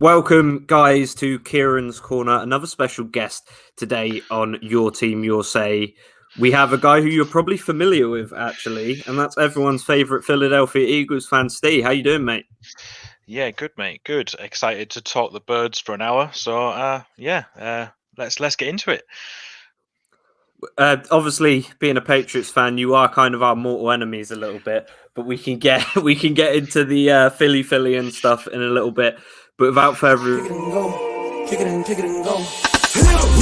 Welcome, guys, to Kieran's Corner. Another special guest today on Your Team, Your Say. We have a guy who you're probably familiar with, actually, and that's everyone's favourite Philadelphia Eagles fan, Ste. How you doing, mate? Yeah, good, mate. Good. Excited to talk the birds for an hour. So, let's get into it. Obviously, being a Patriots fan, you are kind of our mortal enemies a little bit, but we can get into the Philly and stuff in a little bit. But without further ado, Kick it and go. We'll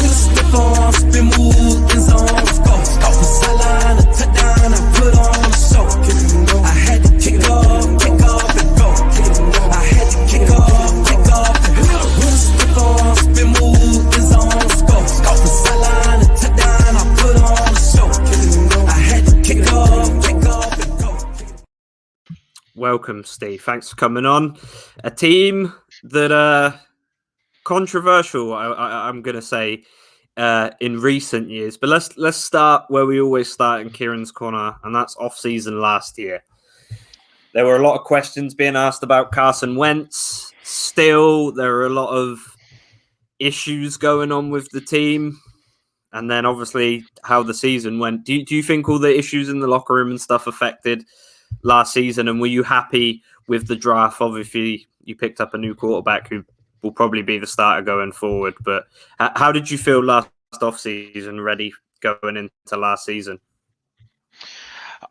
slip on, spin, move, in zone, go. Off the sideline, a touchdown, I put on the show. Kick it and go. I had to kick off and go. Kick it and go. I had to kick off and go. We'll slip on, spin, move, in zone, go. Off the sideline, a touchdown, I put on the show. Kick it and go. I had to kick off and go. welcome, Steve. Thanks for coming on. A team that controversial, I'm going to say, in recent years. But let's start where we always start in Kieran's Corner, and that's off-season last year. There were a lot of questions being asked about Carson Wentz. Still, there are a lot of issues going on with the team. And then, obviously, how the season went. Do you think all the issues in the locker room and stuff affected last season? And were you happy with the draft? Obviously, you picked up a new quarterback who will probably be the starter going forward. But how did you feel last off-season, ready going into last season?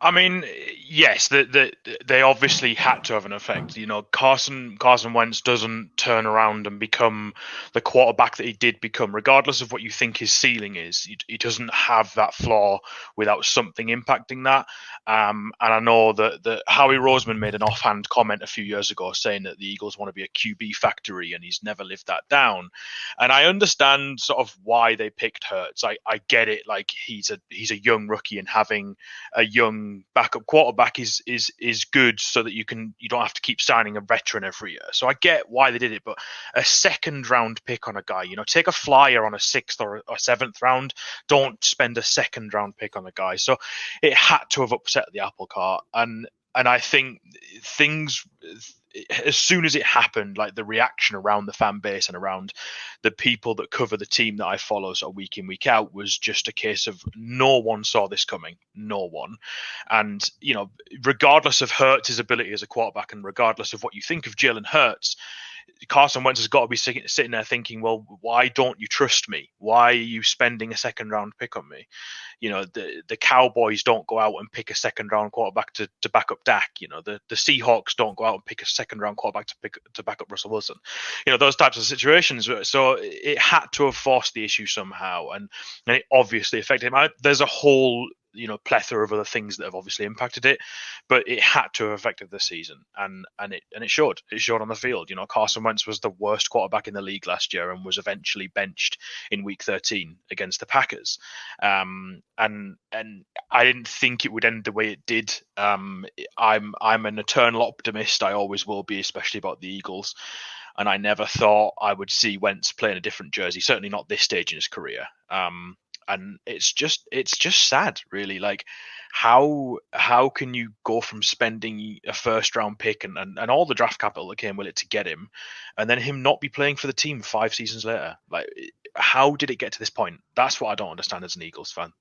I mean, yes, they obviously had to have an effect. You know, Carson Wentz doesn't turn around and become the quarterback that he did become, regardless of what you think his ceiling is. He doesn't have that flaw without something impacting that. And I know that Howie Roseman made an offhand comment a few years ago saying that the Eagles want to be a QB factory, and he's never lived that down. And I understand sort of why they picked Hurts. I get it. Like he's a young rookie, and having a young backup quarterback is good so that you don't have to keep signing a veteran every year. So I get why they did it, but a second round pick on a guy, take a flyer on a 6th or a 7th round. Don't spend a second round pick on a guy. So it had to have upset the apple cart, and I think things, as soon as it happened, like the reaction around the fan base and around the people that cover the team that I follow sort of week in, week out, was just a case of no one saw this coming. No one. And, regardless of Hurts' ability as a quarterback, and regardless of what you think of Jalen Hurts, Carson Wentz has got to be sitting there thinking, well, why don't you trust me? Why are you spending a second round pick on me? The Cowboys don't go out and pick a second round quarterback to back up Dak. The Seahawks don't go out and pick a second round quarterback to back up Russell Wilson. Those types of situations. So it had to have forced the issue somehow, and it obviously affected him. There's a whole plethora of other things that have obviously impacted it, but it had to have affected the season, and it showed. It showed on the field. Carson Wentz was the worst quarterback in the league last year and was eventually benched in week 13 against the Packers. And I didn't think it would end the way it did. I'm an eternal optimist. I always will be, especially about the Eagles. And I never thought I would see Wentz play in a different jersey, certainly not this stage in his career. And it's just sad, really. Like, how can you go from spending a first round pick and all the draft capital that came with it to get him, and then him not be playing for the team 5 seasons later? Like, how did it get to this point? That's what I don't understand as an Eagles fan.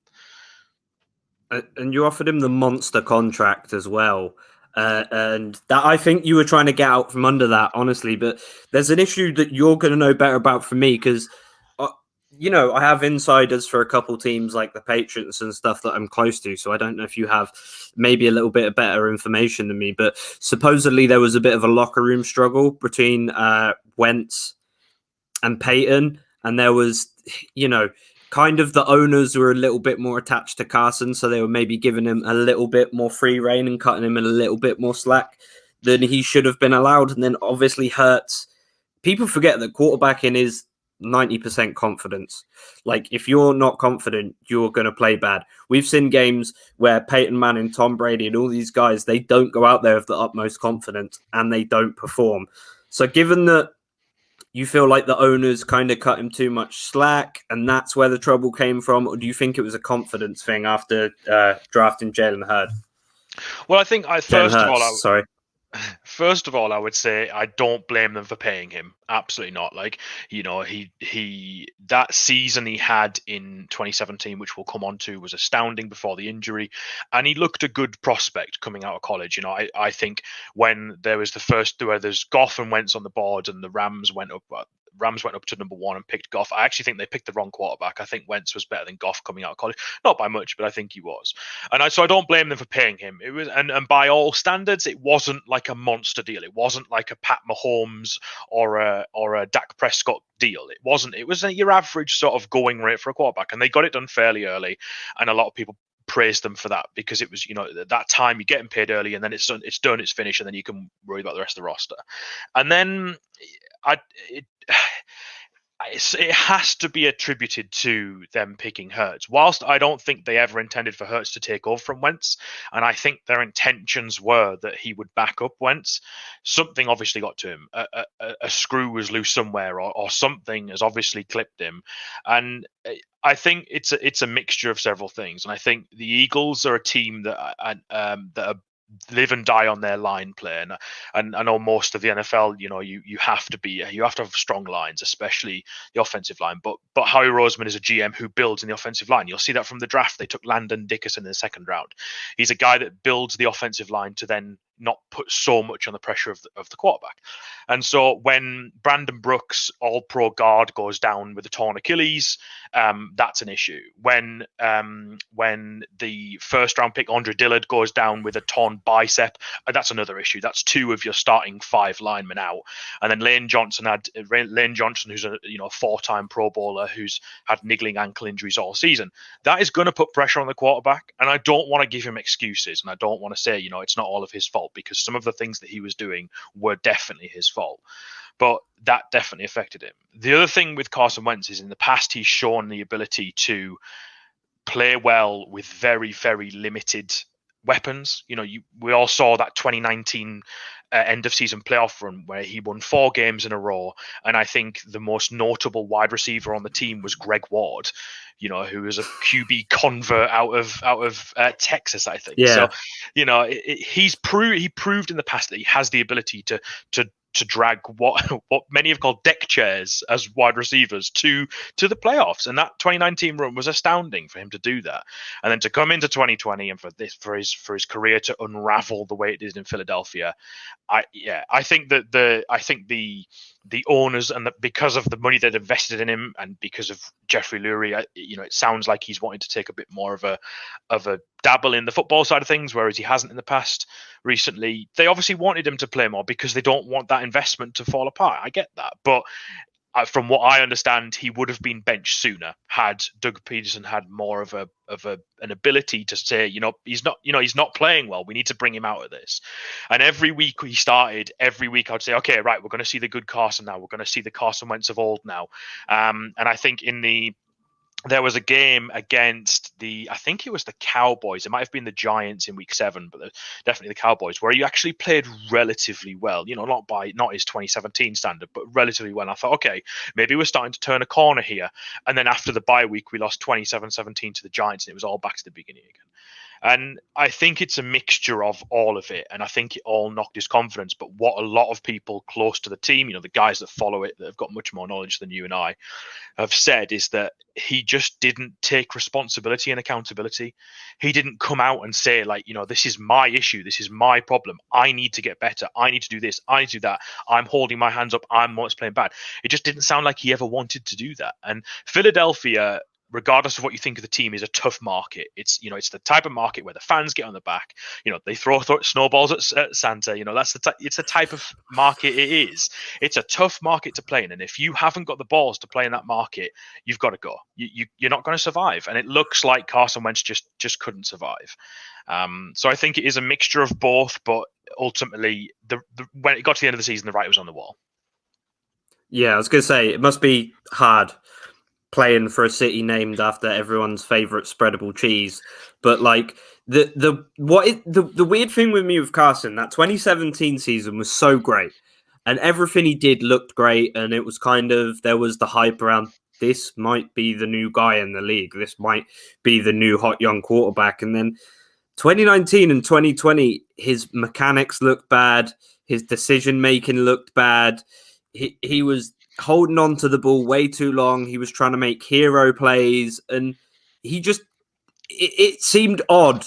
And you offered him the monster contract as well. And that, I think you were trying to get out from under that, honestly. But there's an issue that you're going to know better about from me, because I have insiders for a couple teams like the Patriots and stuff that I'm close to. So I don't know if you have maybe a little bit of better information than me, but supposedly there was a bit of a locker room struggle between Wentz and Peyton. And there was, kind of the owners were a little bit more attached to Carson. So they were maybe giving him a little bit more free reign and cutting him a little bit more slack than he should have been allowed. And then obviously Hurts. People forget that quarterbacking is 90% confidence. Like, if you're not confident, you're going to play bad. We've seen games where Peyton Manning, Tom Brady, and all these guys, they don't go out there with the utmost confidence and they don't perform. So given that you feel like the owners kind of cut him too much slack and that's where the trouble came from, or do you think it was a confidence thing after drafting Jalen Hurts? Well, I think first of all, First of all, I would say I don't blame them for paying him. Absolutely not. Like, he that season he had in 2017, which we'll come on to, was astounding before the injury, and he looked a good prospect coming out of college. I think when there was the first where there's Goff and Wentz on the board, and the Rams went up. Rams went up to number one and picked Goff. I actually think they picked the wrong quarterback. I think Wentz was better than Goff coming out of college, not by much, but I think he was. So I don't blame them for paying him. It was, and by all standards, it wasn't like a monster deal. It wasn't like a Pat Mahomes or a Dak Prescott deal. It wasn't. It was your average sort of going rate for a quarterback, and they got it done fairly early. And a lot of people praised them for that because it was, at that time you're getting paid early, and then it's done, it's finished, and then you can worry about the rest of the roster. And then it has to be attributed to them picking Hurts. Whilst I don't think they ever intended for Hurts to take over from Wentz, and I think their intentions were that he would back up Wentz, something obviously got to him. A screw was loose somewhere, or something has obviously clipped him. And I think it's a mixture of several things. And I think the Eagles are a team that are live and die on their line play, and I know most of the NFL, you have to have strong lines, especially the offensive line. But Howie Roseman is a GM who builds in the offensive line. You'll see that from the draft. They took Landon Dickerson in the second round. He's a guy that builds the offensive line to then not put so much on the pressure of the quarterback. And so when Brandon Brooks, all-pro guard, goes down with a torn Achilles, that's an issue. When the first-round pick Andre Dillard goes down with a torn bicep, that's another issue. That's two of your starting five linemen out. And then Lane Johnson, who's a four-time Pro Bowler, who's had niggling ankle injuries all season. That is going to put pressure on the quarterback. And I don't want to give him excuses, and I don't want to say it's not all of his fault, because some of the things that he was doing were definitely his fault. But that definitely affected him. The other thing with Carson Wentz is in the past he's shown the ability to play well with very, very limited weapons. We all saw that 2019 end of season playoff run where he won 4 games in a row, and I think the most notable wide receiver on the team was Greg Ward, who was a QB convert out of Texas, I think. Yeah. So, he proved in the past that he has the ability to drag what many have called deck chairs as wide receivers to the playoffs, and that 2019 run was astounding for him to do that. And then to come into 2020 and for his career to unravel the way it did in Philadelphia, I think the owners, and because of the money they'd invested in him, and because of Jeffrey Lurie, it sounds like he's wanting to take a bit more of a dabble in the football side of things, whereas he hasn't in the past. Recently, they obviously wanted him to play more because they don't want that investment to fall apart. I get that, but from what I understand, he would have been benched sooner had Doug Pederson had more of an ability to say, he's not playing well. We need to bring him out of this. And every week he started, every week I'd say, okay, right, we're going to see the good Carson now. We're going to see the Carson Wentz of old now. And I think there was a game against I think it was the Cowboys. It might have been the Giants in week 7, but definitely the Cowboys, where he actually played relatively well, not his 2017 standard, but relatively well. And I thought, okay, maybe we're starting to turn a corner here. And then after the bye week, we lost 27-17 to the Giants, and it was all back to the beginning again. And I think it's a mixture of all of it. And I think it all knocked his confidence. But what a lot of people close to the team, the guys that follow it, that have got much more knowledge than you and I, have said is that he just didn't take responsibility and accountability. He didn't come out and say, this is my issue. This is my problem. I need to get better. I need to do this. I need to do that. I'm holding my hands up. I'm what's playing bad. It just didn't sound like he ever wanted to do that. And Philadelphia, regardless of what you think of the team, is a tough market. It's it's the type of market where the fans get on the back. They throw snowballs at Santa. That's it's the type of market it is. It's a tough market to play in, and if you haven't got the balls to play in that market, you've got to go. You're not going to survive. And it looks like Carson Wentz just couldn't survive. So I think it is a mixture of both, but ultimately, when it got to the end of the season, the writing was on the wall. Yeah, I was going to say it must be hard playing for a city named after everyone's favorite spreadable cheese. But the weird thing with me with Carson, that 2017 season was so great, and everything he did looked great, and it was there was the hype around this might be the new guy in the league. This might be the new hot young quarterback. And then 2019 and 2020, his mechanics looked bad. His decision making looked bad. He was holding on to the ball way too long. He was trying to make hero plays, and it seemed odd.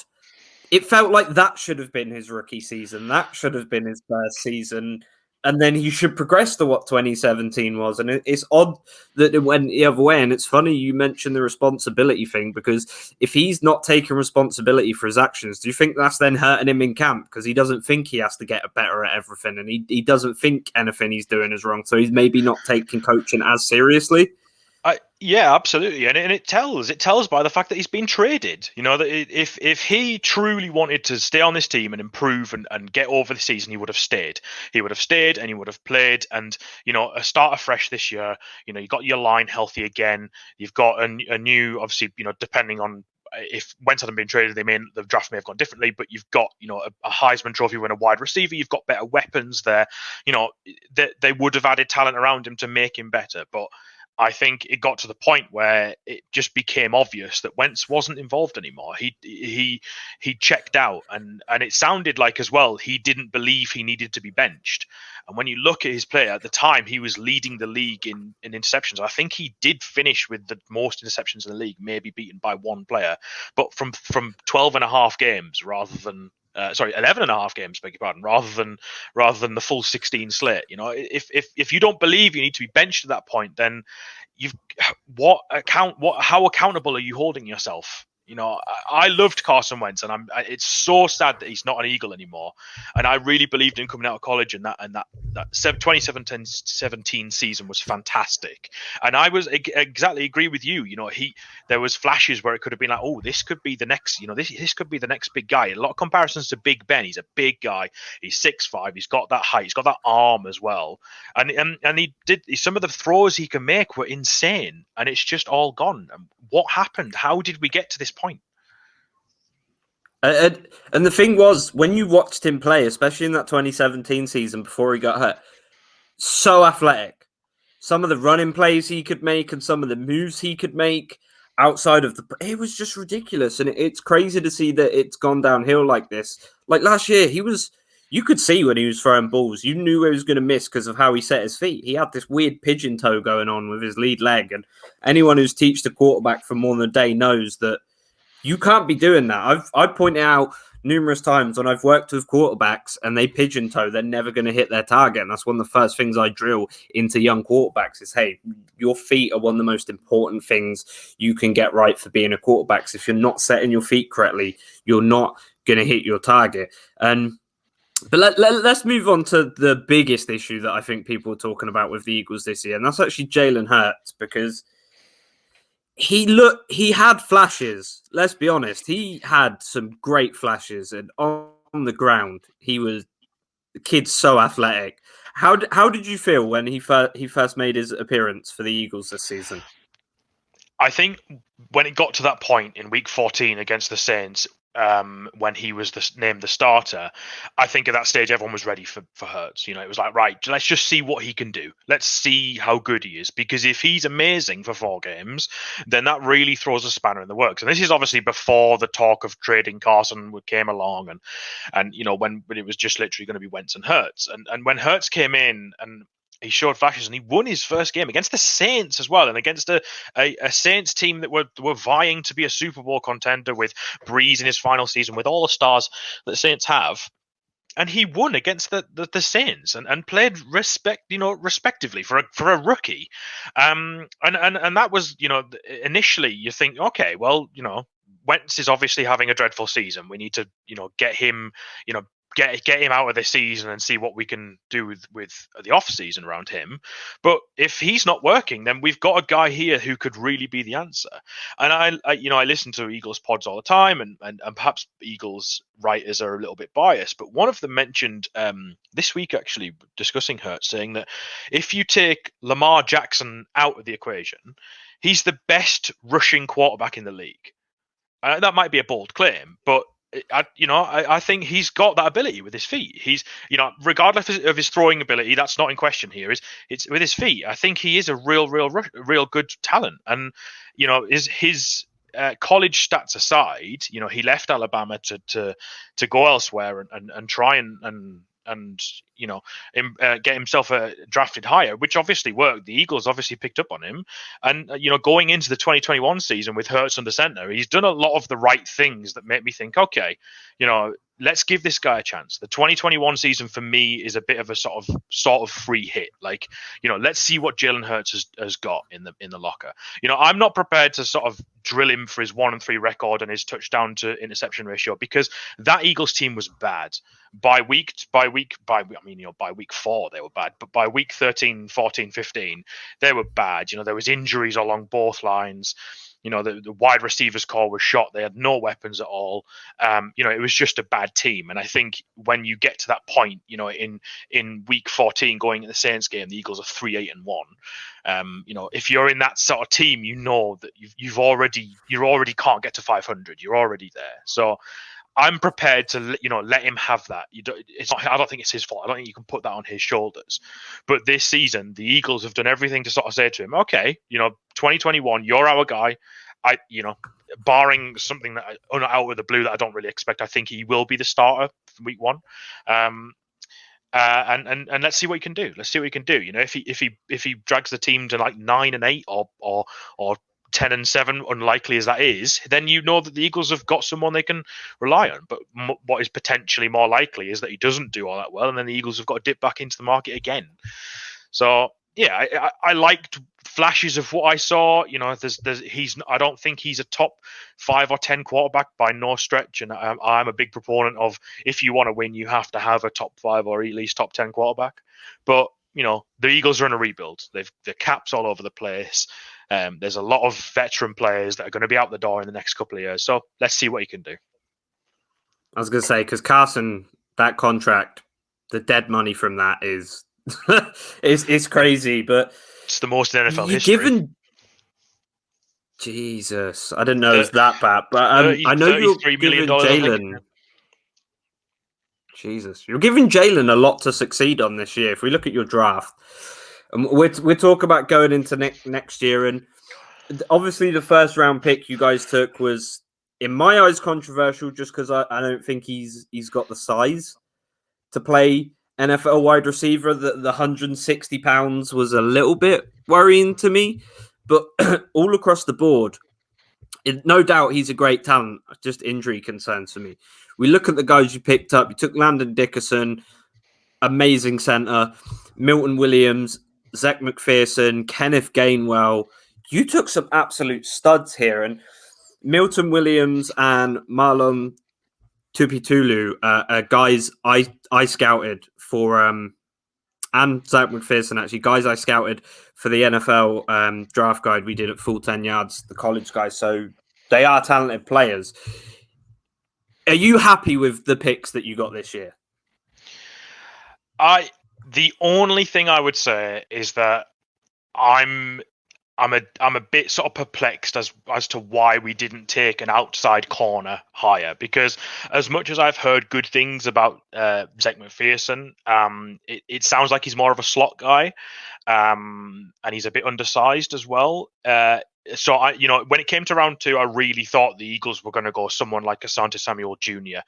It felt like that should have been his rookie season. That should have been his first season. And then he should progress to what 2017 was. And it's odd that it went the other way. And it's funny you mentioned the responsibility thing, because if he's not taking responsibility for his actions, do you think that's then hurting him in camp? Because he doesn't think he has to get better at everything. And he doesn't think anything he's doing is wrong. So he's maybe not taking coaching as seriously. Yeah, absolutely, and it tells by the fact that he's been traded. You know, that if he truly wanted to stay on this team and improve and get over the season, he would have stayed. He would have stayed and he would have played, and start afresh this year. You got your line healthy again. You've got a new, obviously, depending on if Wentz hadn't been traded, the draft may have gone differently. But you've got a Heisman Trophy winner, wide receiver. You've got better weapons there. They would have added talent around him to make him better, but I think it got to the point where it just became obvious that Wentz wasn't involved anymore. He checked out, and it sounded like as well he didn't believe he needed to be benched. And when you look at his play at the time, he was leading the league in interceptions. I think he did finish with the most interceptions in the league, maybe beaten by one player, but from 12 and a half games rather than 11 and a half games, beg your pardon, rather than the full 16 slate. If you don't believe you need to be benched at that point, then how accountable are you holding yourself? I loved Carson Wentz, and it's so sad that he's not an Eagle anymore. And I really believed in coming out of college, and that 2017 season was fantastic. And I was exactly agree with you. There was flashes where it could have been like, oh, this could be the next. This could be the next big guy. A lot of comparisons to Big Ben. He's a big guy. He's 6'5". He's got that height. He's got that arm as well. And he did some of the throws he can make were insane. And it's just all gone. What happened? How did we get to this point? And the thing was, when you watched him play, especially in that 2017 season before he got hurt, so athletic. Some of the running plays he could make and some of the moves he could make outside of it was just ridiculous. And it's crazy to see that it's gone downhill like this. Like last year, you could see when he was throwing balls, you knew he was going to miss because of how he set his feet. He had this weird pigeon toe going on with his lead leg. And anyone who's teached a quarterback for more than a day knows that you can't be doing that. I've pointed out numerous times when I've worked with quarterbacks and they pigeon toe, they're never going to hit their target. And that's one of the first things I drill into young quarterbacks is, hey, your feet are one of the most important things you can get right for being a quarterback. So if you're not setting your feet correctly, you're not going to hit your target. But let's move on to the biggest issue that I think people are talking about with the Eagles this year, and that's actually Jalen Hurts, because he had flashes. Let's be honest, he had some great flashes, and on the ground, the kid's so athletic. How did you feel when he first made his appearance for the Eagles this season? I think when it got to that point in Week 14 against the Saints, when he was named the starter, I think at that stage everyone was ready for Hurts. It was like, right, let's just see what he can do. Let's see how good he is, because if he's amazing for 4 games, then that really throws a spanner in the works. And this is obviously before the talk of trading Carson came along, and when it was just literally going to be Wentz and Hurts, and when Hurts came in and he showed flashes, and he won his first game against the Saints as well, and against a Saints team that were vying to be a Super Bowl contender with Breeze in his final season, with all the stars that the Saints have. And he won against the Saints and played respectively for a rookie. And that was, initially you think, okay, well, Wentz is obviously having a dreadful season. We need to, get him, get him out of this season and see what we can do with the off season around him. But if he's not working, then we've got a guy here who could really be the answer. And I listen to Eagles pods all the time, and perhaps Eagles writers are a little bit biased, but one of them mentioned this week, actually, discussing Hurts, saying that if you take Lamar Jackson out of the equation, he's the best rushing quarterback in the league. That might be a bold claim, but I think he's got that ability with his feet. He's, regardless of his throwing ability, that's not in question here. It's with his feet. I think he is a real good talent, and is his college stats aside, he left Alabama to go elsewhere and try and get himself drafted higher, which obviously worked. The Eagles obviously picked up on him, and going into the 2021 season with Hurts under center, he's done a lot of the right things that make me think, okay, let's give this guy a chance. The 2021 season for me is a bit of a sort of free hit. Like, let's see what Jalen Hurts has got in the locker. I'm not prepared to sort of drill him for his 1-3 record and his touchdown to interception ratio, because that Eagles team was bad. By week 4 they were bad, but by week 13, 14, 15 they were bad. There was injuries along both lines. The wide receivers core was shot. They had no weapons at all. It was just a bad team. And I think when you get to that point, in week 14 going in the Saints game, the Eagles are 3-8-1. If you're in that sort of team, that you already can't get to 500. You're already there. So I'm prepared to let him have that. I don't think it's his fault. I don't think you can put that on his shoulders. But this season, the Eagles have done everything to sort of say to him, okay, 2021, you're our guy. Barring something that out of the blue that I don't really expect, I think he will be the starter for week 1. And let's see what he can do. Let's see what he can do. If he drags the team to like 9-8 or 10-7, unlikely as that is, then that the Eagles have got someone they can rely on. But what is potentially more likely is that he doesn't do all that well, and then the Eagles have got to dip back into the market again. So yeah, I liked flashes of what I saw. I don't think he's a top 5 or 10 quarterback by no stretch, and I'm a big proponent of, if you want to win, you have to have a top 5 or at least top 10 quarterback. But the Eagles are in a rebuild. The cap's all over the place. There's a lot of veteran players that are going to be out the door in the next couple of years. So let's see what he can do. I was going to say, because Carson, that contract, the dead money from that is it's crazy, but it's the most in NFL history. Jesus, I didn't know it was that bad, but I know you're giving Jalen. Jesus, you're giving Jalen a lot to succeed on this year. If we look at your draft, we're talking about going into next year, and obviously the first round pick you guys took was, in my eyes, controversial, just because I don't think he's got the size to play NFL wide receiver. The 160 pounds was a little bit worrying to me, but all across the board, no doubt he's a great talent. Just injury concerns for me. We look at the guys you picked up. You took Landon Dickerson, amazing center, Milton Williams, Zach McPherson, Kenneth Gainwell. You took some absolute studs here, and Milton Williams and Marlon Tupitulu are guys I scouted for, and Zach McPherson, actually, guys I scouted for the NFL draft guide we did at Full 10 Yards, the college guys. So they are talented players. Are you happy with the picks that you got this year? The only thing I would say is that I'm a bit sort of perplexed as to why we didn't take an outside corner higher, because as much as I've heard good things about Zach McPherson, it sounds like he's more of a slot guy, and he's a bit undersized as well. So when it came to round 2, I really thought the Eagles were going to go someone like Asante Samuel Jr.,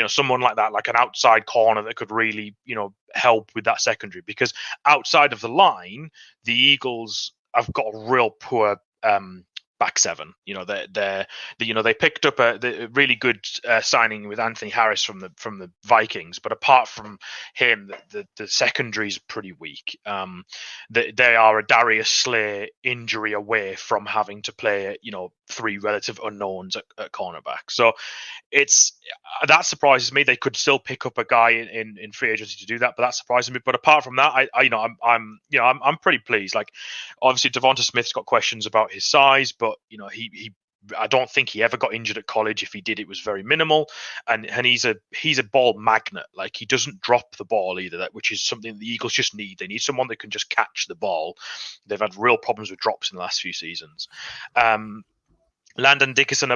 someone like that, like an outside corner that could really, help with that secondary, because outside of the line, the Eagles have got a real poor back seven. They picked up a really good signing with Anthony Harris from the Vikings, but apart from him, the secondary is pretty weak. They are a Darius Slay injury away from having to play 3 relative unknowns at cornerback. So that surprises me. They could still pick up a guy in free agency to do that, but that surprises me. But apart from that, I'm pretty pleased. Like, obviously Devonta Smith's got questions about his size, but I don't think he ever got injured at college. If he did, it was very minimal, and he's a ball magnet. Like, he doesn't drop the ball either, which is something the Eagles just need. They need someone that can just catch the ball. They've had real problems with drops in the last few seasons. Landon Dickerson,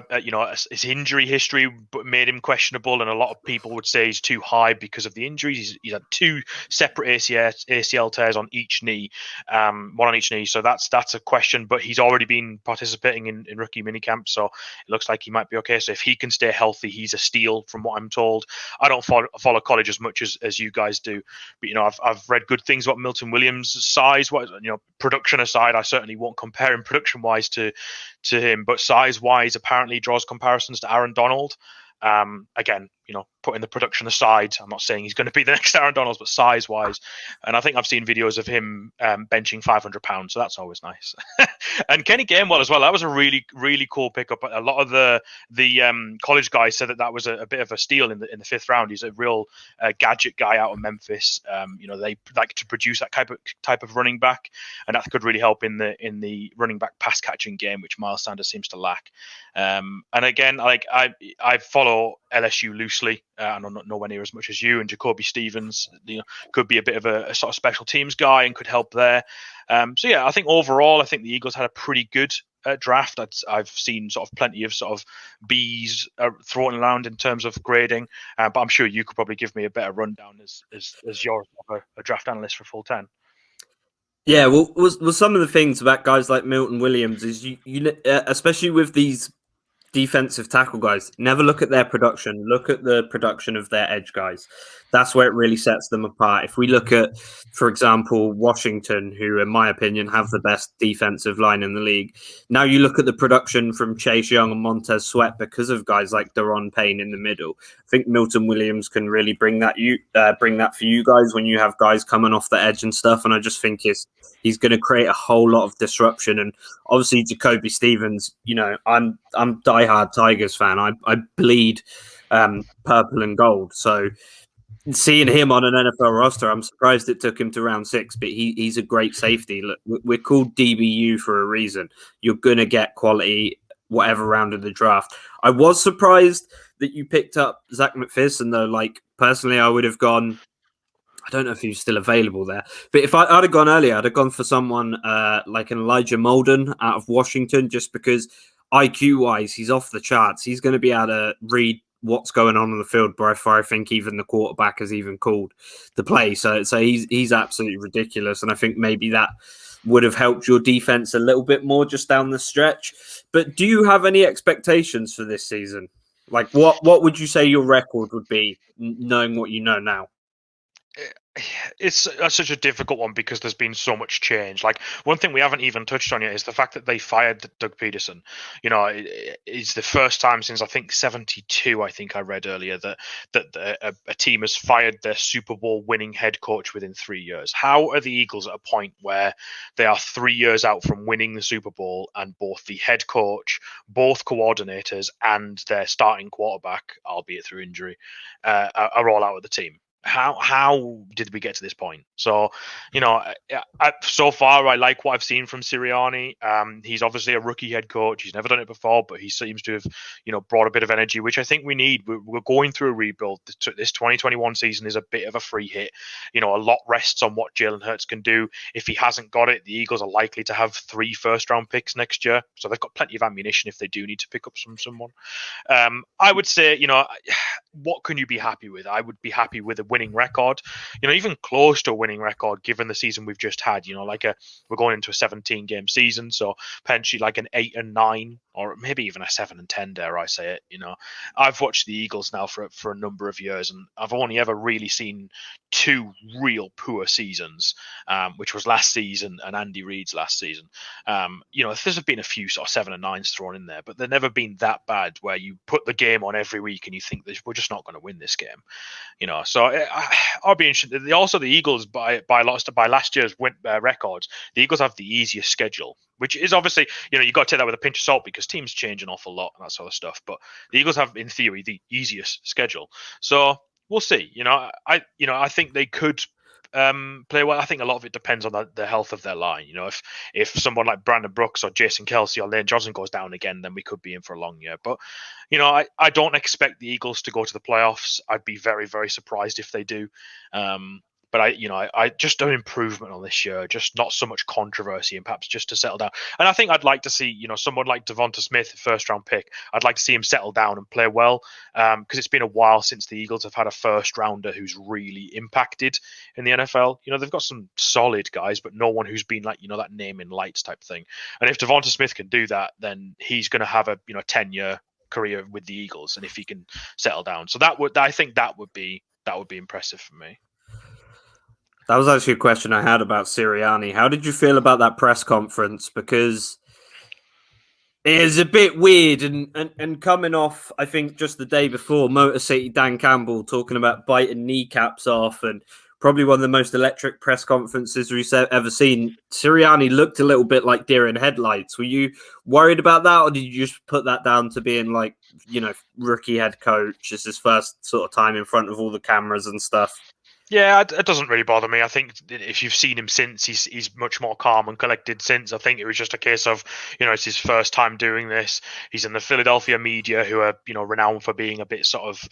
his injury history made him questionable, and a lot of people would say he's too high because of the injuries. He's had 2 separate ACL tears on each knee, one on each knee. So that's a question. But he's already been participating in rookie minicamp, so it looks like he might be okay. So if he can stay healthy, he's a steal, from what I'm told. I don't follow college as much as you guys do, but I've read good things about Milton Williams' size. Production aside, I certainly won't compare him production wise to him, but size-wise, apparently draws comparisons to Aaron Donald. Again, putting the production aside, I'm not saying he's going to be the next Aaron Donald, but size-wise, and I think I've seen videos of him benching 500 pounds, so that's always nice. And Kenny Gainwell as well. That was a really, really cool pickup. A lot of the college guys said that was a bit of a steal in the 5th round. He's a real gadget guy out of Memphis. They like to produce that type of running back, and that could really help in the running back pass catching game, which Miles Sanders seems to lack. And again, I follow LSU loosely. I'm not nowhere near as much as you, and Jacoby Stevens could be a bit of a sort of special teams guy and could help there. So yeah, I think overall, I think the Eagles had a pretty good draft. I've seen sort of plenty of sort of B's thrown around in terms of grading, but I'm sure you could probably give me a better rundown as you're a draft analyst for Full 10. Yeah, well, some of the things about guys like Milton Williams is you especially with these defensive tackle guys, never look at their production. Look at the production of their edge guys. That's where it really sets them apart. If we look at, for example, Washington, who, in my opinion, have the best defensive line in the league. Now you look at the production from Chase Young and Montez Sweat because of guys like Daron Payne in the middle. I think Milton Williams can really bring that for you guys when you have guys coming off the edge and stuff. And I just think he's going to create a whole lot of disruption. And obviously, Jacoby Stevens, I'm diehard Tigers fan. I bleed purple and gold. So seeing him on an NFL roster, I'm surprised it took him to round 6, but he's a great safety. Look, we're called DBU for a reason. You're going to get quality whatever round of the draft. I was surprised that you picked up Zach McPherson, though. Like, personally, I would have gone, I don't know if he was still available there, but if I'd have gone earlier, I'd have gone for someone like an Elijah Molden out of Washington, just because IQ-wise, he's off the charts. He's going to be able to read what's going on the field before I think even the quarterback has even called the play. So he's absolutely ridiculous, and I think maybe that would have helped your defense a little bit more just down the stretch. But do you have any expectations for this season? Like, what would you say your record would be, knowing what you know now? It's such a difficult one because there's been so much change. Like, one thing we haven't even touched on yet is the fact that they fired Doug Pederson. It's the first time since I think 72. I think I read earlier that a team has fired their Super Bowl winning head coach within 3 years. How are the Eagles at a point where they are 3 years out from winning the Super Bowl and both the head coach, both coordinators, and their starting quarterback, albeit through injury, are all out of the team? How did we get to this point? So, so far, I like what I've seen from Sirianni. He's obviously a rookie head coach. He's never done it before, but he seems to have, brought a bit of energy, which I think we need. We're going through a rebuild. This 2021 season is a bit of a free hit. A lot rests on what Jalen Hurts can do. If he hasn't got it, the Eagles are likely to have 3 first-round picks next year. So they've got plenty of ammunition if they do need to pick up someone. I would say, what can you be happy with? I would be happy with a winning record, even close to a winning record given the season we've just had. We're going into a 17-game season, so potentially like an 8-9 or maybe even a 7-10, dare I say it. I've watched the Eagles now for a number of years, and I've only ever really seen 2 real poor seasons, which was last season and Andy Reid's last season. There's been a few sort of 7 and 9s thrown in there, but they've never been that bad where you put the game on every week and you think that we're just not going to win this game. So I'll be interested. Also, the Eagles by last year's records, the Eagles have the easiest schedule, which is obviously, you got to take that with a pinch of salt because teams change an awful lot and that sort of stuff. But the Eagles have, in theory, the easiest schedule. So we'll see. I think they could play well. I think a lot of it depends on the health of their line. If someone like Brandon Brooks or Jason Kelsey or Lane Johnson goes down again, then we could be in for a long year. But I don't expect the Eagles to go to the playoffs. I'd be very, very surprised if they do. But I just an improvement on this year, just not so much controversy, and perhaps just to settle down. And I think I'd like to see, someone like Devonta Smith, first round pick. I'd like to see him settle down and play well, because it's been a while since the Eagles have had a first rounder who's really impacted in the NFL. They've got some solid guys, but no one who's been like, that name in lights type thing. And if Devonta Smith can do that, then he's going to have a 10-year career with the Eagles, and if he can settle down, so I think that would be impressive for me. That was actually a question I had about Sirianni. How did you feel about that press conference? Because it is a bit weird, and coming off, I think, just the day before, Motor City Dan Campbell talking about biting kneecaps off, and probably one of the most electric press conferences we've ever seen. Sirianni looked a little bit like deer in headlights. Were you worried about that, or did you just put that down to being like, rookie head coach? It's his first sort of time in front of all the cameras and stuff. Yeah, it doesn't really bother me. I think if you've seen him since, he's much more calm and collected since. I think it was just a case of, it's his first time doing this. He's in the Philadelphia media, who are, renowned for being a bit sort of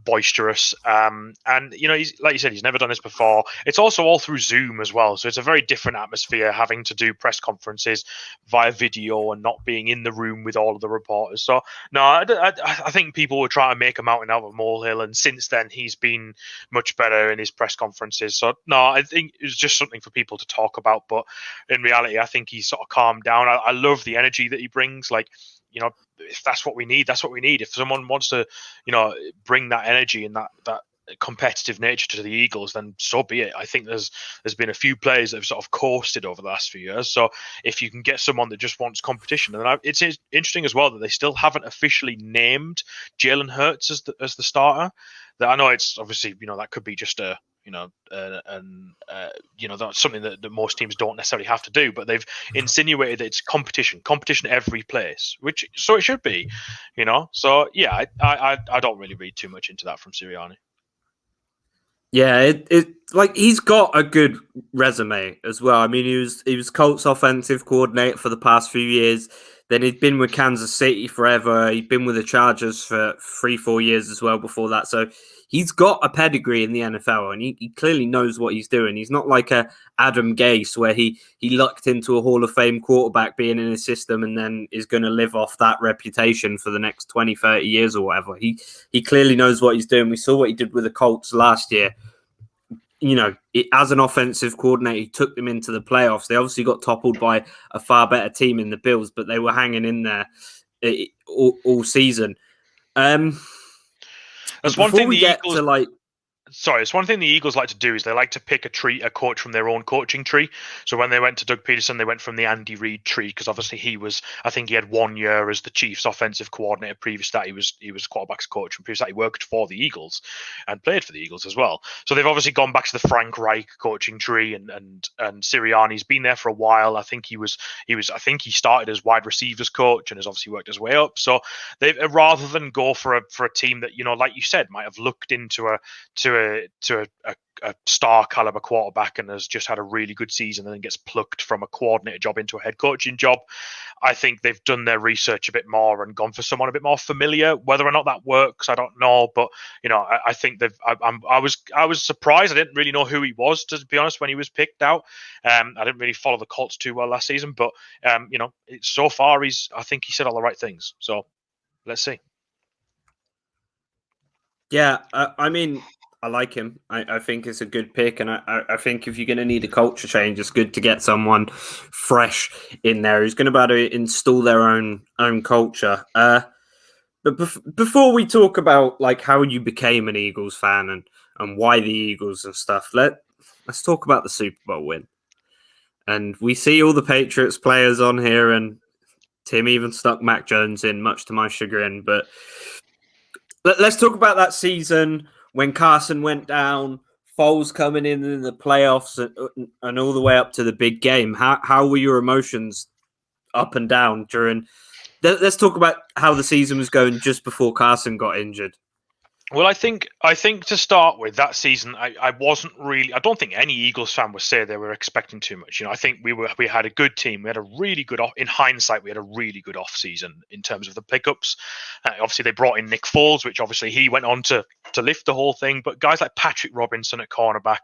boisterous, and he's, like you said, he's never done this before. It's also all through Zoom as well, so it's a very different atmosphere having to do press conferences via video and not being in the room with all of the reporters. So no, I think people were trying to make a mountain out of a molehill, and since then he's been much better in his press conferences. So no, I think it was just something for people to talk about, but in reality I think he's sort of calmed down. I love the energy that he brings. Like, if that's what we need, that's what we need. If someone wants to, bring that energy and that competitive nature to the Eagles, then so be it. I think there's been a few players that have sort of coasted over the last few years. So if you can get someone that just wants competition, and it's interesting as well that they still haven't officially named Jalen Hurts as the starter. That I know it's obviously, that could be just a that's something that most teams don't necessarily have to do, but they've insinuated that it's competition every place, which so it should be, So yeah, I don't really read too much into that from Sirianni. Yeah, it like he's got a good resume as well. I mean, he was Colts offensive coordinator for the past few years. Then he'd been with Kansas City forever. He'd been with the Chargers for 3-4 years as well before that. So he's got a pedigree in the NFL, and he clearly knows what he's doing. He's not like a Adam Gase where he lucked into a Hall of Fame quarterback being in his system and then is going to live off that reputation for the next 20, 30 years or whatever. He clearly knows what he's doing. We saw what he did with the Colts last year. As an offensive coordinator, he took them into the playoffs. They obviously got toppled by a far better team in the Bills, but they were hanging in there all season. There's one thing the Eagles... It's one thing the Eagles like to do is they like to pick a coach from their own coaching tree. So when they went to Doug Pederson, they went from the Andy Reid tree, because obviously I think he had 1 year as the Chiefs offensive coordinator. Previous to that, he was quarterback's coach, and previous to that, he worked for the Eagles and played for the Eagles as well. So they've obviously gone back to the Frank Reich coaching tree, and Sirianni's been there for a while. I think he started as wide receivers coach and has obviously worked his way up. So they've, rather than go for a team that, like you said, might have looked into a star caliber quarterback and has just had a really good season and then gets plucked from a coordinator job into a head coaching job, I think they've done their research a bit more and gone for someone a bit more familiar. Whether or not that works, I don't know, but I think I was surprised. I didn't really know who he was, to be honest, when he was picked out. I didn't really follow the Colts too well last season, but so far I think he said all the right things. So let's see. Yeah, I mean, I like him. I think it's a good pick, and I think if you're going to need a culture change, it's good to get someone fresh in there who's going to be able to install their own culture. But before we talk about like how you became an Eagles fan and why the Eagles and stuff, let's talk about the Super Bowl win. And we see all the Patriots players on here, and Tim even stuck Mac Jones in, much to my chagrin. But let's talk about that season when Carson went down, Foles coming in the playoffs, and all the way up to the big game. How were your emotions up and down during? Let's talk about how the season was going just before Carson got injured. Well, I think to start with that season, I wasn't really. I don't think any Eagles fan would say they were expecting too much. I think we had a good team. We had a really good in hindsight. We had a really good off season in terms of the pickups. Obviously, they brought in Nick Foles, which obviously he went on to lift the whole thing. But guys like Patrick Robinson at cornerback,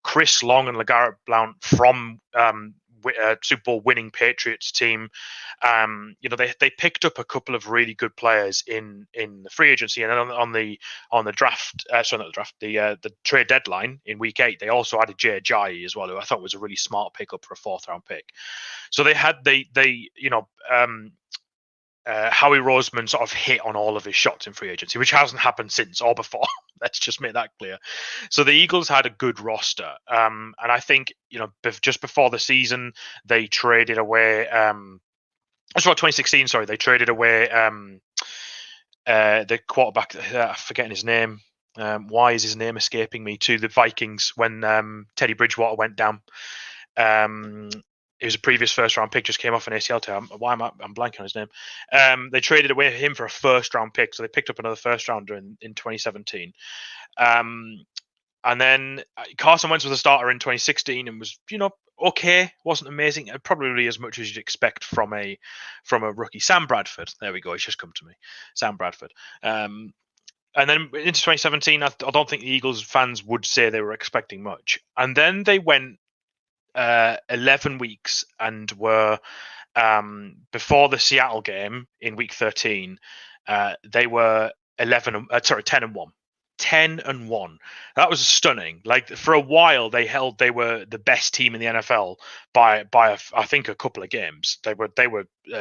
Chris Long and LeGarrette Blount from Super Bowl winning Patriots team. They picked up a couple of really good players in the free agency, and then on the draft, sorry, not the draft, the trade deadline in week 8, they also added Jay Ajayi as well, who I thought was a really smart pickup for a 4th round pick. So Howie Roseman sort of hit on all of his shots in free agency, which hasn't happened since or before. Let's just make that clear. So the Eagles had a good roster, and I think just before the season they traded away. That's about 2016. Sorry, they traded away the quarterback. I'm forgetting his name. Why is his name escaping me? To the Vikings when Teddy Bridgewater went down. It was a previous 1st round pick, just came off an ACL tear. Why am I'm blanking on his name? They traded away him for a 1st round pick, so they picked up another 1st rounder in 2017. And then Carson Wentz was a starter in 2016 and was, okay, wasn't amazing, probably as much as you'd expect from a rookie. Sam Bradford, there we go, it's just come to me, Sam Bradford. And then into 2017, I don't think the Eagles fans would say they were expecting much. And then they went 11 weeks and were before the Seattle game in week 13. They were 10-1. 10-1. That was stunning. Like, for a while, they were the best team in the NFL by I think a couple of games. They were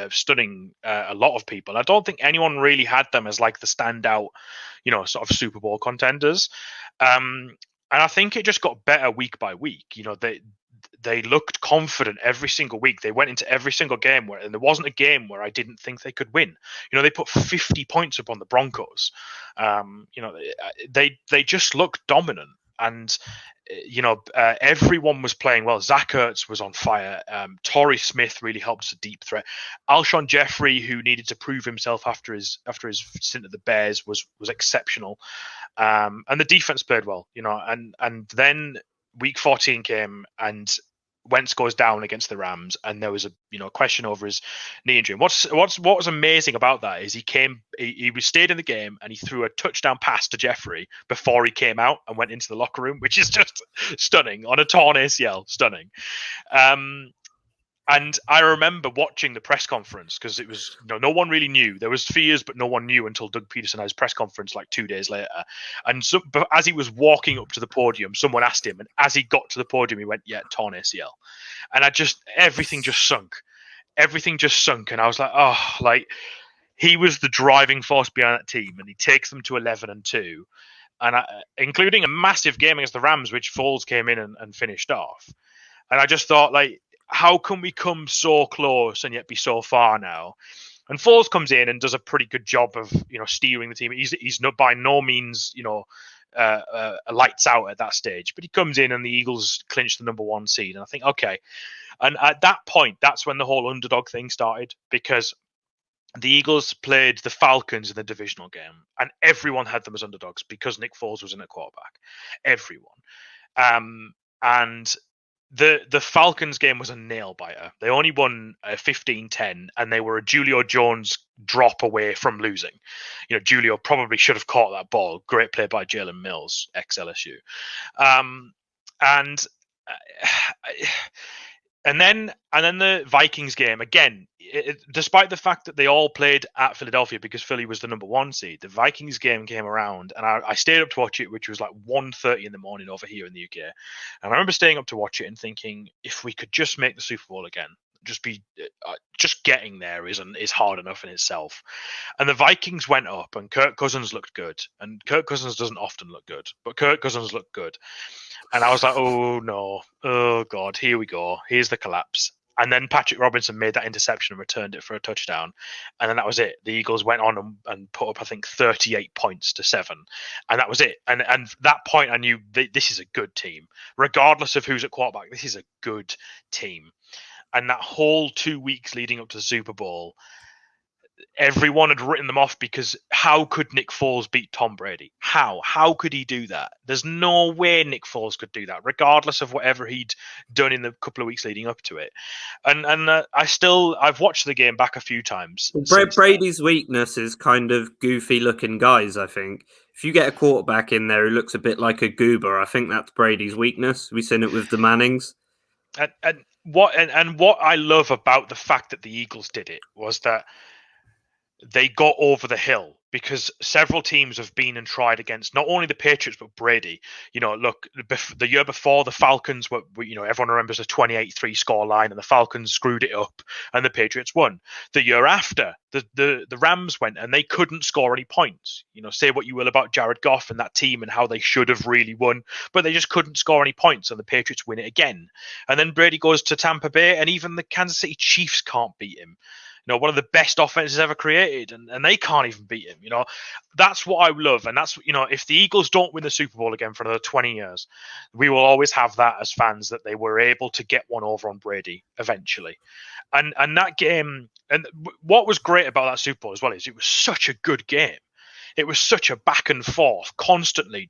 stunning a lot of people. I don't think anyone really had them as like the standout, sort of Super Bowl contenders. And I think it just got better week by week. They looked confident every single week. They went into every single game and there wasn't a game where I didn't think they could win. They put 50 points up on the Broncos. They just looked dominant, and everyone was playing well. Zach Ertz was on fire. Torrey Smith really helped as a deep threat. Alshon Jeffrey, who needed to prove himself after his stint at the Bears, was exceptional. And the defense played well. And then week 14 came and Wentz goes down against the Rams, and there was a question over his knee injury. What was amazing about that is he stayed in the game and he threw a touchdown pass to Jeffrey before he came out and went into the locker room, which is just stunning on a torn ACL. Stunning. And I remember watching the press conference because it was no one really knew. There was fears, but no one knew until Doug Pederson had his press conference like 2 days later. And but as he was walking up to the podium, someone asked him, and as he got to the podium, he went, "Yeah, torn ACL." And everything just sunk. Everything just sunk, and I was like, "Oh, like he was the driving force behind that team, and he takes them to 11-2, and including a massive game against the Rams, which Foles came in and finished off." And I just thought, like, how can we come so close and yet be so far now? And Foles comes in and does a pretty good job of steering the team. He's not by no means lights out at that stage, but he comes in and the Eagles clinch the number 1 seed. And I think, okay. And at that point, that's when the whole underdog thing started, because the Eagles played the Falcons in the divisional game, and everyone had them as underdogs because Nick Foles was in at quarterback. Everyone. And the Falcons game was a nail biter. They only won 15-10, and they were a Julio Jones drop away from losing. Julio probably should have caught that ball. Great play by Jalen Mills, ex-LSU. And then the Vikings game, again, despite the fact that they all played at Philadelphia because Philly was the number 1 seed, the Vikings game came around, and I stayed up to watch it, which was like 1:30 in the morning over here in the UK. And I remember staying up to watch it and thinking, if we could just make the Super Bowl again, just getting there is hard enough in itself. And the Vikings went up, and Kirk Cousins looked good. And Kirk Cousins doesn't often look good, but Kirk Cousins looked good. And I was like, oh no, oh God, here we go. Here's the collapse. And then Patrick Robinson made that interception and returned it for a touchdown. And then that was it. The Eagles went on and put up, I think, 38 points to 7. And that was it. And that point, I knew this is a good team. Regardless of who's at quarterback, this is a good team. And that whole 2 weeks leading up to the Super Bowl, everyone had written them off because how could Nick Foles beat Tom Brady? How could he do that? There's no way Nick Foles could do that, regardless of whatever he'd done in the couple of weeks leading up to it. And I've watched the game back a few times. Brady's weakness is kind of goofy looking guys, I think. If you get a quarterback in there who looks a bit like a goober, I think that's Brady's weakness. We've seen it with the Mannings. And what I love about the fact that the Eagles did it was that they got over the hill, because several teams have been and tried against not only the Patriots but Brady. Look, the year before, the Falcons were, everyone remembers a 28-3 scoreline, and the Falcons screwed it up and the Patriots won. The year after, the Rams went and they couldn't score any points. Say what you will about Jared Goff and that team and how they should have really won, but they just couldn't score any points, and the Patriots win it again. And then Brady goes to Tampa Bay, and even the Kansas City Chiefs can't beat him. One of the best offenses ever created, and they can't even beat him. That's what I love. And that's, if the Eagles don't win the Super Bowl again for another 20 years, we will always have that as fans, that they were able to get one over on Brady eventually. And that game, and what was great about that Super Bowl as well is it was such a good game. It was such a back and forth, constantly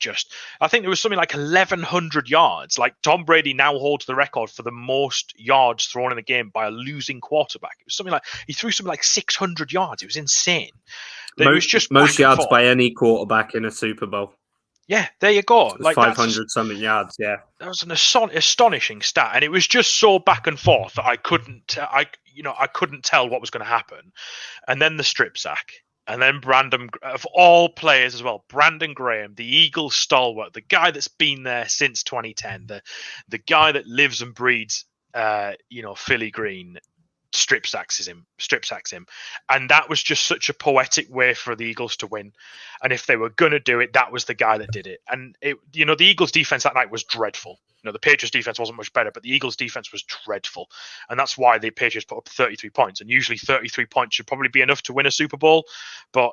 I think there was something like 1,100 yards. Like, Tom Brady now holds the record for the most yards thrown in a game by a losing quarterback. It was something like, he threw something like 600 yards. It was insane. It was just most yards by any quarterback in a Super Bowl. Yeah, there you go. Like 500 something yards. Yeah, that was an astonishing stat, and it was just so back and forth that I couldn't tell what was going to happen. And then the strip sack. And then Brandon, of all players as well, Brandon Graham, the Eagles stalwart, the guy that's been there since 2010, the guy that lives and breeds, Philly green, strip sacks him. And that was just such a poetic way for the Eagles to win. And if they were going to do it, that was the guy that did it. And the Eagles defense that night was dreadful. The Patriots defense wasn't much better, but the Eagles defense was dreadful. And that's why the Patriots put up 33 points. And usually 33 points should probably be enough to win a Super Bowl. But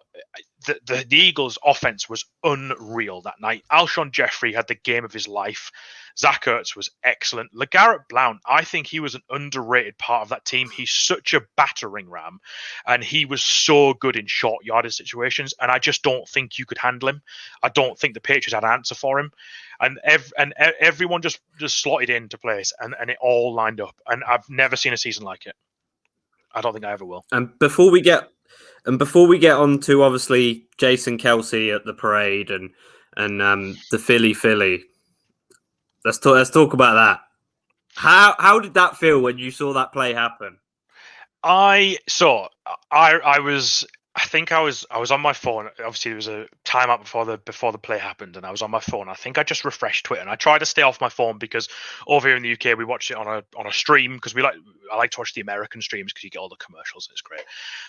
the Eagles offense was unreal that night. Alshon Jeffrey had the game of his life. Zach Ertz was excellent. LeGarrette Blount, I think he was an underrated part of that team. He's such a battering ram, and he was so good in short yardage situations, and I just don't think you could handle him. I don't think the Patriots had an answer for him. And everyone just slotted into place, and it all lined up. And I've never seen a season like it. I don't think I ever will. And before we get on to, obviously, Jason Kelce at the parade and the Philly, let's talk about that. How did that feel when you saw that play happen? I was on my phone. Obviously, there was a timeout before the play happened, and I was on my phone. I think I just refreshed Twitter, and I tried to stay off my phone because over here in the UK we watched it on a stream, because I like to watch the American streams because you get all the commercials and it's great.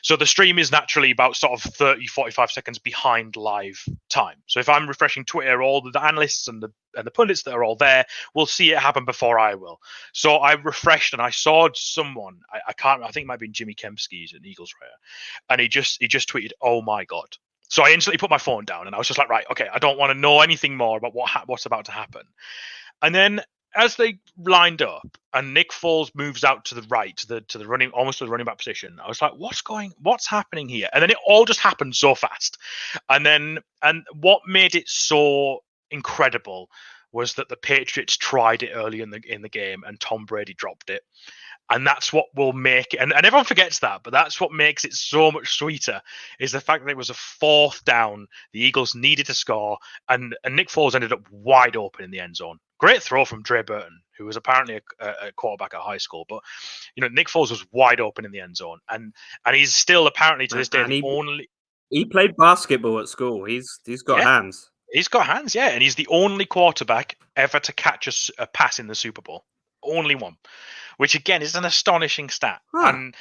So the stream is naturally about sort of 30-45 seconds behind live time. So if I'm refreshing Twitter, all the analysts and the pundits that are all there will see it happen before I will. So I refreshed and I saw someone, I think it might have been Jimmy Kempski, an Eagles writer, and he just tweeted, "Oh my God." So I instantly put my phone down and I was just like, right, okay, I don't want to know anything more about what's about to happen. And then as they lined up and Nick Foles moves out to the right, to the running, almost to the running back position, I was like, what's happening here? And then it all just happened so fast. And what made it so incredible was that the Patriots tried it early in the game and Tom Brady dropped it. And that's what will make it, and everyone forgets that, but that's what makes it so much sweeter, is the fact that it was a fourth down. The Eagles needed to score, and Nick Foles ended up wide open in the end zone. Great throw from Dre Burton, who was apparently a quarterback at high school. But, Nick Foles was wide open in the end zone. And he's still apparently to this day He played basketball at school. He's got hands. He's got hands, yeah. And he's the only quarterback ever to catch a pass in the Super Bowl. Only one. Which again is an astonishing stat. Huh. And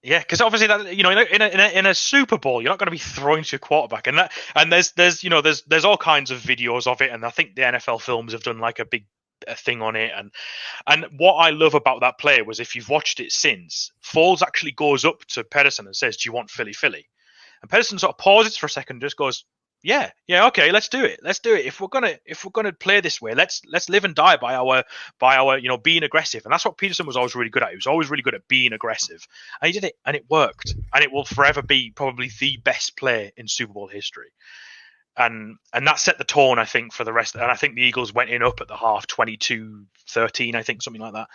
yeah, because obviously that in a Super Bowl you're not going to be throwing to your quarterback, and there's all kinds of videos of it, and I think the NFL films have done like a big thing on it. And what I love about that play was, if you've watched it since, Foles actually goes up to Pederson and says, "Do you want Philly?" And Pederson sort of pauses for a second, and just goes, Yeah, okay, let's do it. Let's do it. If we're gonna play this way, let's live and die by our being aggressive. And that's what Pederson was always really good at. He was always really good at being aggressive. And he did it, and it worked. And it will forever be probably the best play in Super Bowl history. And that set the tone, I think, for the rest. And I think the Eagles went in up at the half 22-13, I think, something like that.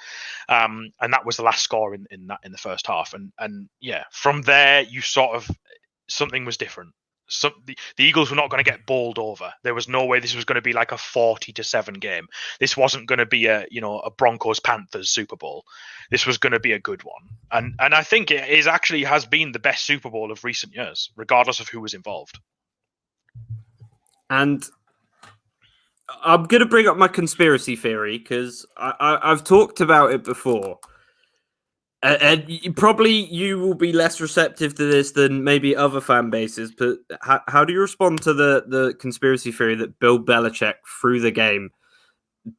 And that was the last score in the first half. And yeah, from there you sort of something was different. So the Eagles were not going to get bowled over. There was no way this was going to be like a 40-7 game. This wasn't going to be a Broncos Panthers Super Bowl. This was going to be a good one. And I think it is actually has been the best Super Bowl of recent years, regardless of who was involved. And I'm going to bring up my conspiracy theory because I've talked about it before. And you will be less receptive to this than maybe other fan bases, but how do you respond to the conspiracy theory that Bill Belichick threw the game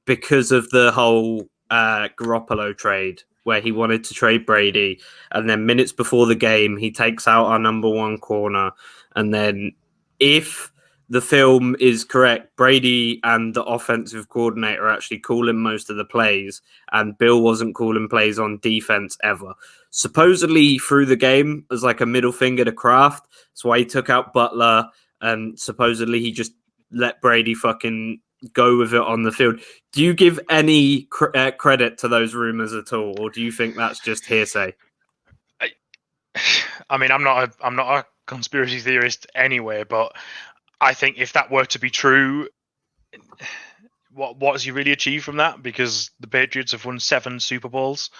because of the whole Garoppolo trade, where he wanted to trade Brady, and then minutes before the game, he takes out our number one corner, and then if the film is correct, Brady and the offensive coordinator are actually calling most of the plays, and Bill wasn't calling plays on defense ever. Supposedly, he threw the game as like a middle finger to Kraft. That's why he took out Butler, and supposedly he just let Brady fucking go with it on the field. Do you give any credit to those rumors at all, or do you think that's just hearsay? I mean, I'm not a conspiracy theorist anyway, but I think if that were to be true, what has he really achieved from that? Because the Patriots have won 7 Super Bowls,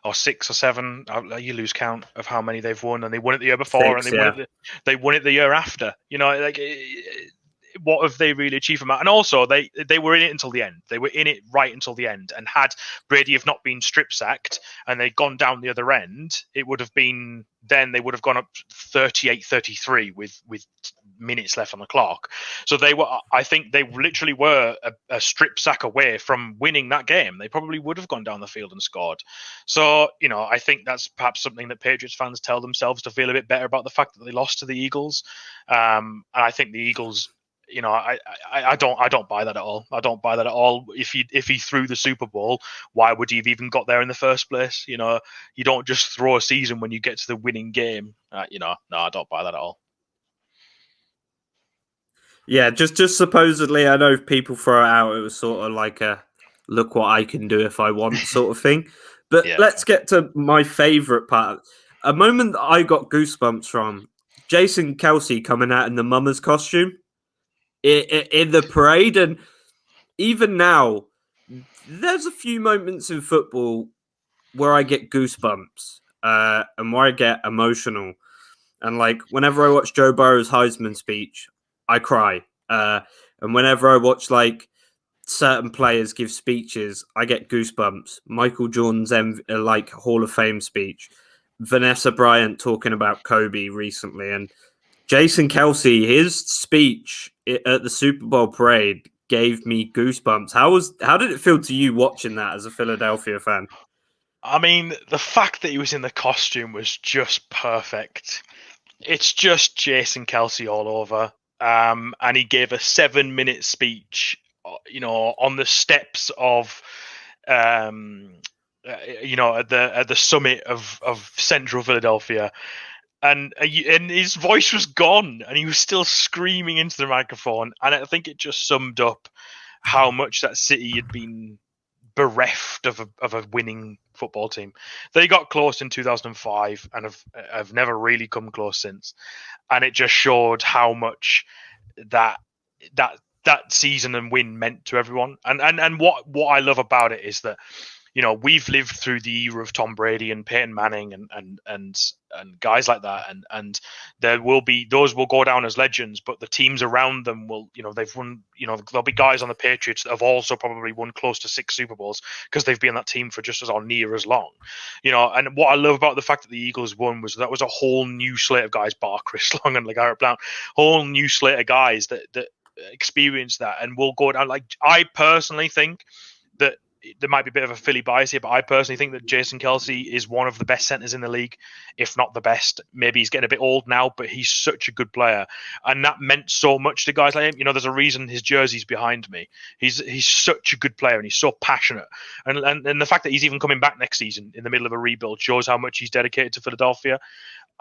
or 6 or 7. You lose count of how many they've won, and they won it the year before, 6, and they won it the year after. Like what have they really achieved from that? And also, they were in it until the end. They were in it right until the end. And had Brady have not been strip sacked and they'd gone down the other end, it would have been then they would have gone up 38-33 with minutes left on the clock. So I think they literally were a strip sack away from winning that game. They probably would have gone down the field and scored. So, I think that's perhaps something that Patriots fans tell themselves to feel a bit better about the fact that they lost to the Eagles. And I think the Eagles, I don't buy that at all. I don't buy that at all. If he threw the Super Bowl, why would he have even got there in the first place? You don't just throw a season when you get to the winning game. No, I don't buy that at all. Yeah, just supposedly, I know people throw it out. It was sort of like a look what I can do if I want sort of thing. But Yeah. Let's get to my favorite part. A moment that I got goosebumps from Jason Kelce coming out in the mummer's costume in the parade. And even now, there's a few moments in football where I get goosebumps and where I get emotional. And like whenever I watch Joe Burrow's Heisman speech, I cry. And whenever I watch like certain players give speeches, I get goosebumps. Michael Jordan's like Hall of Fame speech, Vanessa Bryant talking about Kobe recently, and Jason Kelce, his speech at the Super Bowl parade gave me goosebumps. How did it feel to you watching that as a Philadelphia fan? I mean, the fact that he was in the costume was just perfect. It's just Jason Kelce all over. And he gave a 7-minute speech, on the steps of, at the summit of central Philadelphia. And his voice was gone, and he was still screaming into the microphone. And I think it just summed up how much that city had been bereft of a winning football team. They got close in 2005 and have never really come close since. And it just showed how much that season and win meant to everyone. And what I love about it is that, we've lived through the era of Tom Brady and Peyton Manning and guys like that, and those will go down as legends, but the teams around them will, they've won, there'll be guys on the Patriots that have also probably won close to 6 Super Bowls because they've been on that team for just as or near as long, and what I love about the fact that the Eagles won was that was a whole new slate of guys, bar Chris Long and LeGarrette Blount, whole new slate of guys that experienced that and will go down. Like, I personally think that there might be a bit of a Philly bias here, but I personally think that Jason Kelce is one of the best centers in the league, if not the best. Maybe he's getting a bit old now, but he's such a good player, and that meant so much to guys like him. There's a reason his jersey's behind me. He's such a good player, and he's so passionate, and the fact that he's even coming back next season in the middle of a rebuild shows how much he's dedicated to Philadelphia.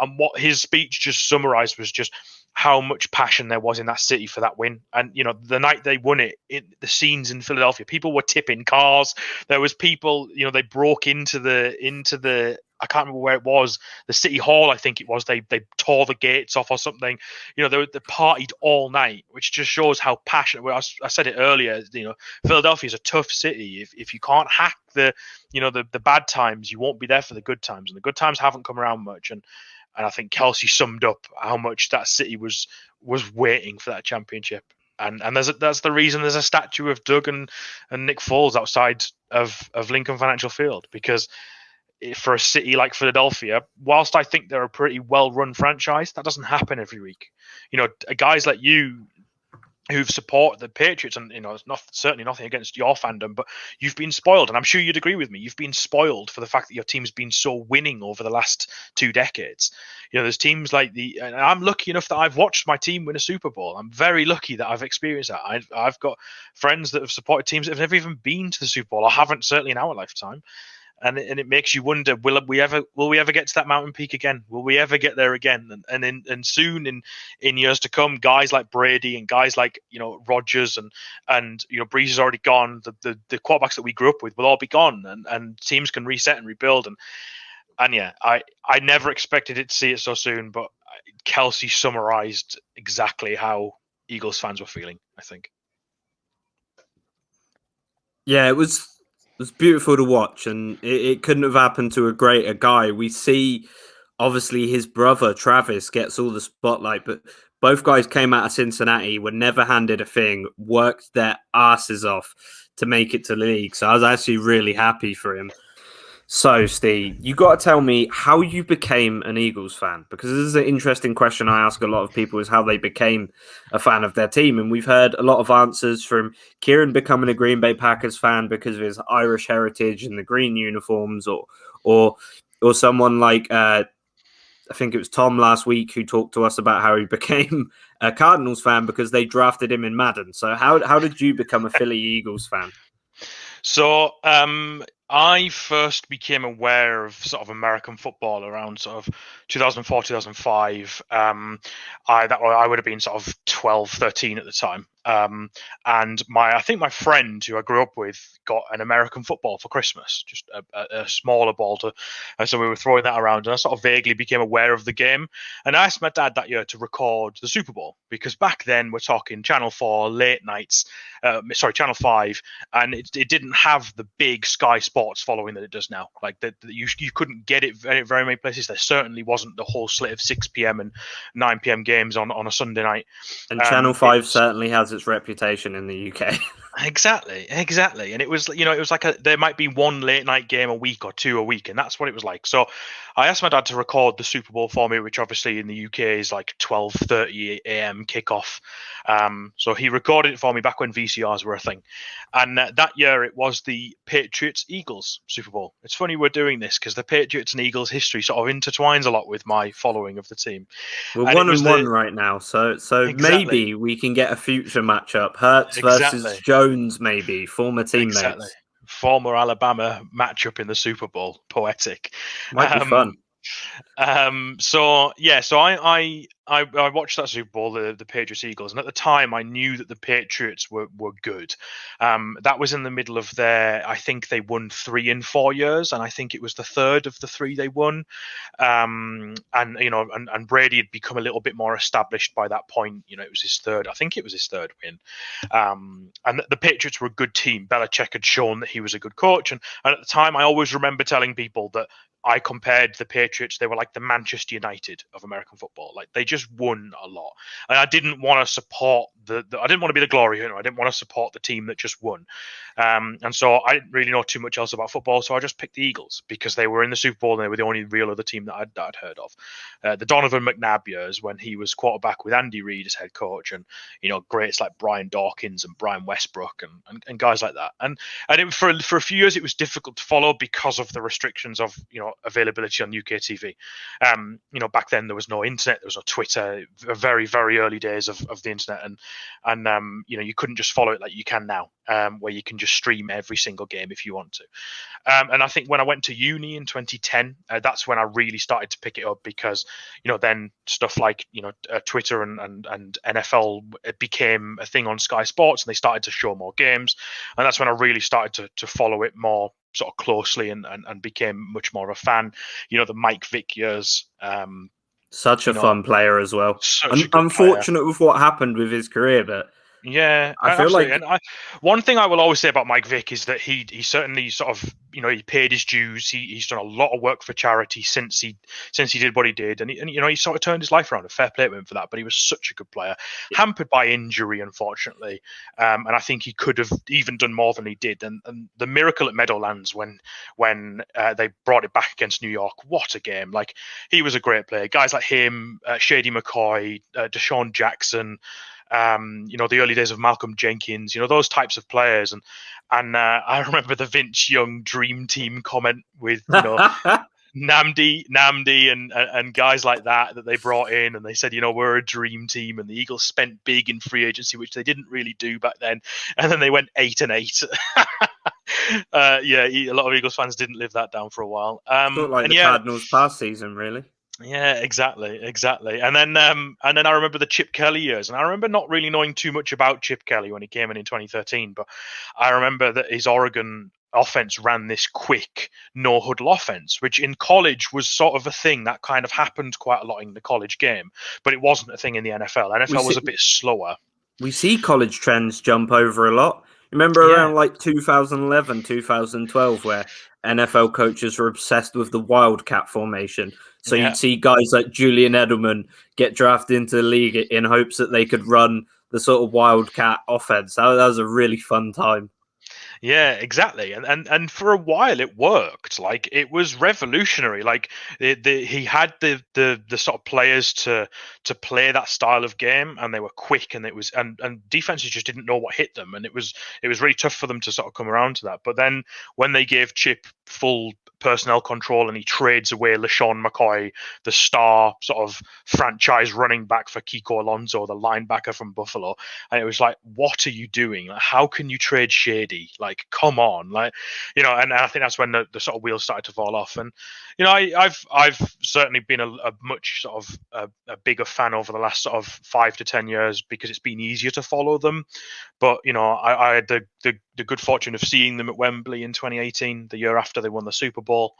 And what his speech just summarized was just how much passion there was in that city for that win. And, the night they won it, the scenes in Philadelphia, people were tipping cars. There was people, they broke into the, I can't remember where it was, the city hall, I think it was. They tore the gates off or something. They partied all night, which just shows how passionate. Well, I said it earlier, Philadelphia is a tough city. If you can't hack the bad times, you won't be there for the good times. And the good times haven't come around much. And I think Kelce summed up how much that city was waiting for that championship. And that's the reason there's a statue of Doug and Nick Foles outside of Lincoln Financial Field, because for a city like Philadelphia, whilst I think they're a pretty well-run franchise, that doesn't happen every week. Guys like you who've supported the Patriots, and it's certainly nothing against your fandom, but you've been spoiled, and I'm sure you'd agree with me. You've been spoiled for the fact that your team's been so winning over the last 2 decades. There's teams like and I'm lucky enough that I've watched my team win a Super Bowl. I'm very lucky that I've experienced that. I've got friends that have supported teams that have never even been to the Super Bowl, or haven't, certainly in our lifetime. And it makes you wonder: will we ever get to that mountain peak again? Will we ever get there again? And soon in years to come, guys like Brady and guys like Rodgers and Brees is already gone. The quarterbacks that we grew up with will all be gone, and teams can reset and rebuild. And yeah, I never expected it to see it so soon, but Kelce summarized exactly how Eagles fans were feeling, I think. Yeah, it was beautiful to watch, and it couldn't have happened to a greater guy. We see, obviously, his brother Travis gets all the spotlight, but both guys came out of Cincinnati, were never handed a thing, worked their asses off to make it to the league. So I was actually really happy for him. So, Steve, you got to tell me how you became an Eagles fan, because this is an interesting question I ask a lot of people, is how they became a fan of their team. And we've heard a lot of answers from Kieran becoming a Green Bay Packers fan because of his Irish heritage and the green uniforms, or someone like, I think it was Tom last week who talked to us about how he became a Cardinals fan because they drafted him in Madden. So how did you become a Philly Eagles fan? So, I first became aware of sort of American football around sort of 2004, 2005. I would have been sort of 12, 13 at the time. And I think my friend who I grew up with got an American football for Christmas, just a smaller ball so we were throwing that around, and I sort of vaguely became aware of the game. And I asked my dad that year to record the Super Bowl, because back then we're talking Channel 4 late nights, Channel 5, and it didn't have the big Sky Sports following that it does now. Like you couldn't get it very, very many places. There certainly wasn't the whole slate of 6 p.m. and 9 p.m. games on a Sunday night. And Channel 5 certainly has its reputation in the UK. Exactly. And it was, it was like there might be one late night game a week or 2 a week, and that's what it was like. So I asked my dad to record the Super Bowl for me, which obviously in the UK is like 12:30 a.m. kickoff. So he recorded it for me back when VCRs were a thing. And that year it was the Patriots-Eagles Super Bowl. It's funny we're doing this because the Patriots and Eagles history sort of intertwines a lot with my following of the team. We're 1-1 right now, so exactly. Maybe we can get a future matchup. Hurts versus Jones, maybe, former teamates. Exactly. Former Alabama matchup in the Super Bowl. Poetic. Might be fun. So I watched that Super Bowl, the Patriots Eagles, and at the time I knew that the Patriots were good. That was in the middle of I think they won 3 in 4 years, and I think it was the third of the 3 they won. And Brady had become a little bit more established by that point. It was his third. I think it was his third win. And the Patriots were a good team. Belichick had shown that he was a good coach, and at the time I always remember telling people that I compared the Patriots. They were like the Manchester United of American football. Like they just won a lot, and I didn't want to support I didn't want to be the glory hunter. I didn't want to support the team that just won, and so I didn't really know too much else about football. So I just picked the Eagles because they were in the Super Bowl and they were the only real other team that I'd heard of. The Donovan McNabb years when he was quarterback with Andy Reid as head coach, and greats like Brian Dawkins and Brian Westbrook and guys like that. And for a few years it was difficult to follow because of the restrictions of availability on UK TV. Back then there was no internet, there was no Twitter, very, very early days of the internet, and you couldn't just follow it like you can now, where you can just stream every single game if you want to. And I think when I went to uni in 2010, that's when I really started to pick it up because then stuff like Twitter and NFL, it became a thing on Sky Sports, and they started to show more games, and that's when I really started to follow it more sort of closely and became much more of a fan. The Mike Vick years. Such a fun player as well. Unfortunate player. with what happened with his career, but yeah, I feel absolutely. like one thing I will always say about Mike Vick is that he certainly sort of he paid his dues. He's done a lot of work for charity since he did what he did, and he sort of turned his life around. A fair play to him for that. But he was such a good player, hampered by injury, unfortunately. And I think he could have even done more than he did. And the miracle at Meadowlands when they brought it back against New York, what a game! Like he was a great player. Guys like him, Shady McCoy, Deshaun Jackson. The early days of Malcolm Jenkins, those types of players, and I remember the Vince Young Dream Team comment with Namdi and guys like that they brought in, and they said we're a dream team, and the Eagles spent big in free agency, which they didn't really do back then, and then they went 8-8. A lot of Eagles fans didn't live that down for a while. Sort of like the Cardinals past season, really. Yeah, exactly. And then I remember the Chip Kelly years, and I remember not really knowing too much about Chip Kelly when he came in 2013, but I remember that his Oregon offense ran this quick no huddle offense, which in college was sort of a thing that kind of happened quite a lot in the college game, but it wasn't a thing in the NFL. NFL was a bit slower. We see college trends jump over a lot. Remember around like 2011, 2012, where NFL coaches were obsessed with the Wildcat formation. So you'd see guys like Julian Edelman get drafted into the league in hopes that they could run the sort of Wildcat offense. That was a really fun time. Yeah, exactly. And for a while it worked. Like it was revolutionary. Like he had the sort of players to play that style of game, and they were quick, and it was and defenses just didn't know what hit them, and it was really tough for them to sort of come around to that. But then when they gave Chip full personnel control and he trades away LaShawn McCoy, the star sort of franchise running back, for Kiko Alonso, the linebacker from Buffalo, and it was like, what are you doing? Like, how can you trade Shady? Like, come on, like, and I think that's when the sort of wheels started to fall off. And I've certainly been a much sort of a bigger fan over the last sort of 5 to 10 years because it's been easier to follow them. But I had the good fortune of seeing them at Wembley in 2018, the year after they won the Super Bowl,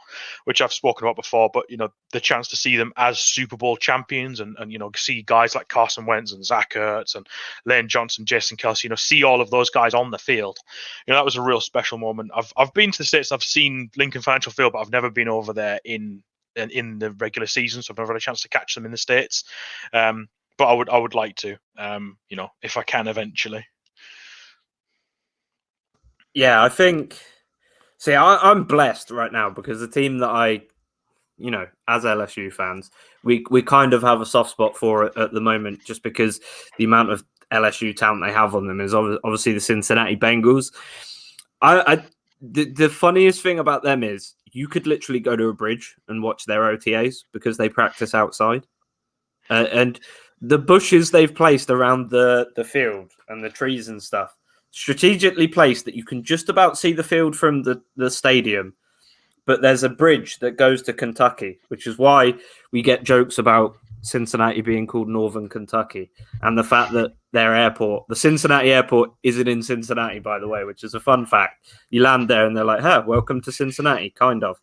which I've spoken about before. But the chance to see them as Super Bowl champions, and see guys like Carson Wentz and Zach Ertz and Lane Johnson, Jason Kelsey, see all of those guys on the field. That was a real special moment. I've been to the States, I've seen Lincoln Financial Field, but I've never been over there in the regular season, so I've never had a chance to catch them in the States. But I would like to, if I can eventually. Yeah, I think. See, I'm blessed right now because the team that I, as LSU fans, we kind of have a soft spot for it at the moment, just because the amount of LSU talent they have on them is obviously the Cincinnati Bengals. The funniest thing about them is you could literally go to a bridge and watch their OTAs because they practice outside, and the bushes they've placed around the field and the trees and stuff, strategically placed that you can just about see the field from the stadium, but there's a bridge that goes to Kentucky, which is why we get jokes about Cincinnati being called Northern Kentucky, and the fact that their airport, the Cincinnati airport, isn't in Cincinnati, by the way, which is a fun fact. You land there and they're like, "Huh, welcome to Cincinnati," kind of.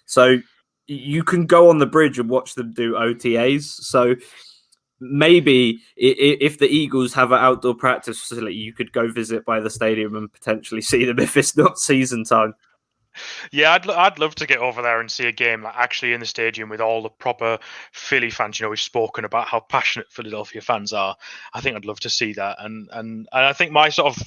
So you can go on the bridge and watch them do OTAs. So maybe if the Eagles have an outdoor practice facility, you could go visit by the stadium and potentially see them if it's not season time. Yeah, I'd love to get over there and see a game like actually in the stadium with all the proper Philly fans. You know, we've spoken about how passionate Philadelphia fans are. I think I'd love to see that, and I think my sort of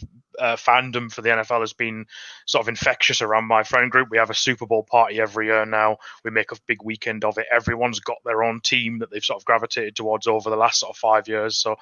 fandom for the NFL has been sort of infectious around my friend group. We have a Super Bowl party every year now. We make a big weekend of it. Everyone's got their own team that they've sort of gravitated towards over the last sort of 5 years. So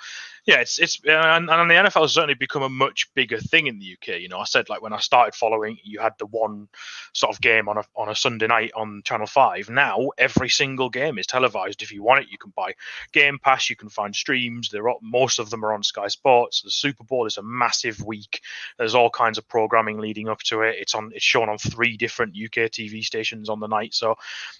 yeah, it's and the NFL has certainly become a much bigger thing in the UK. You know, I said like when I started following, you had the one sort of game on a Sunday night on Channel 5. Now every single game is televised. If you want it, you can buy Game Pass, you can find streams. Most of them are on Sky Sports. The Super Bowl is a massive week. There's all kinds of programming leading up to it. It's shown on 3 different UK TV stations on the night. So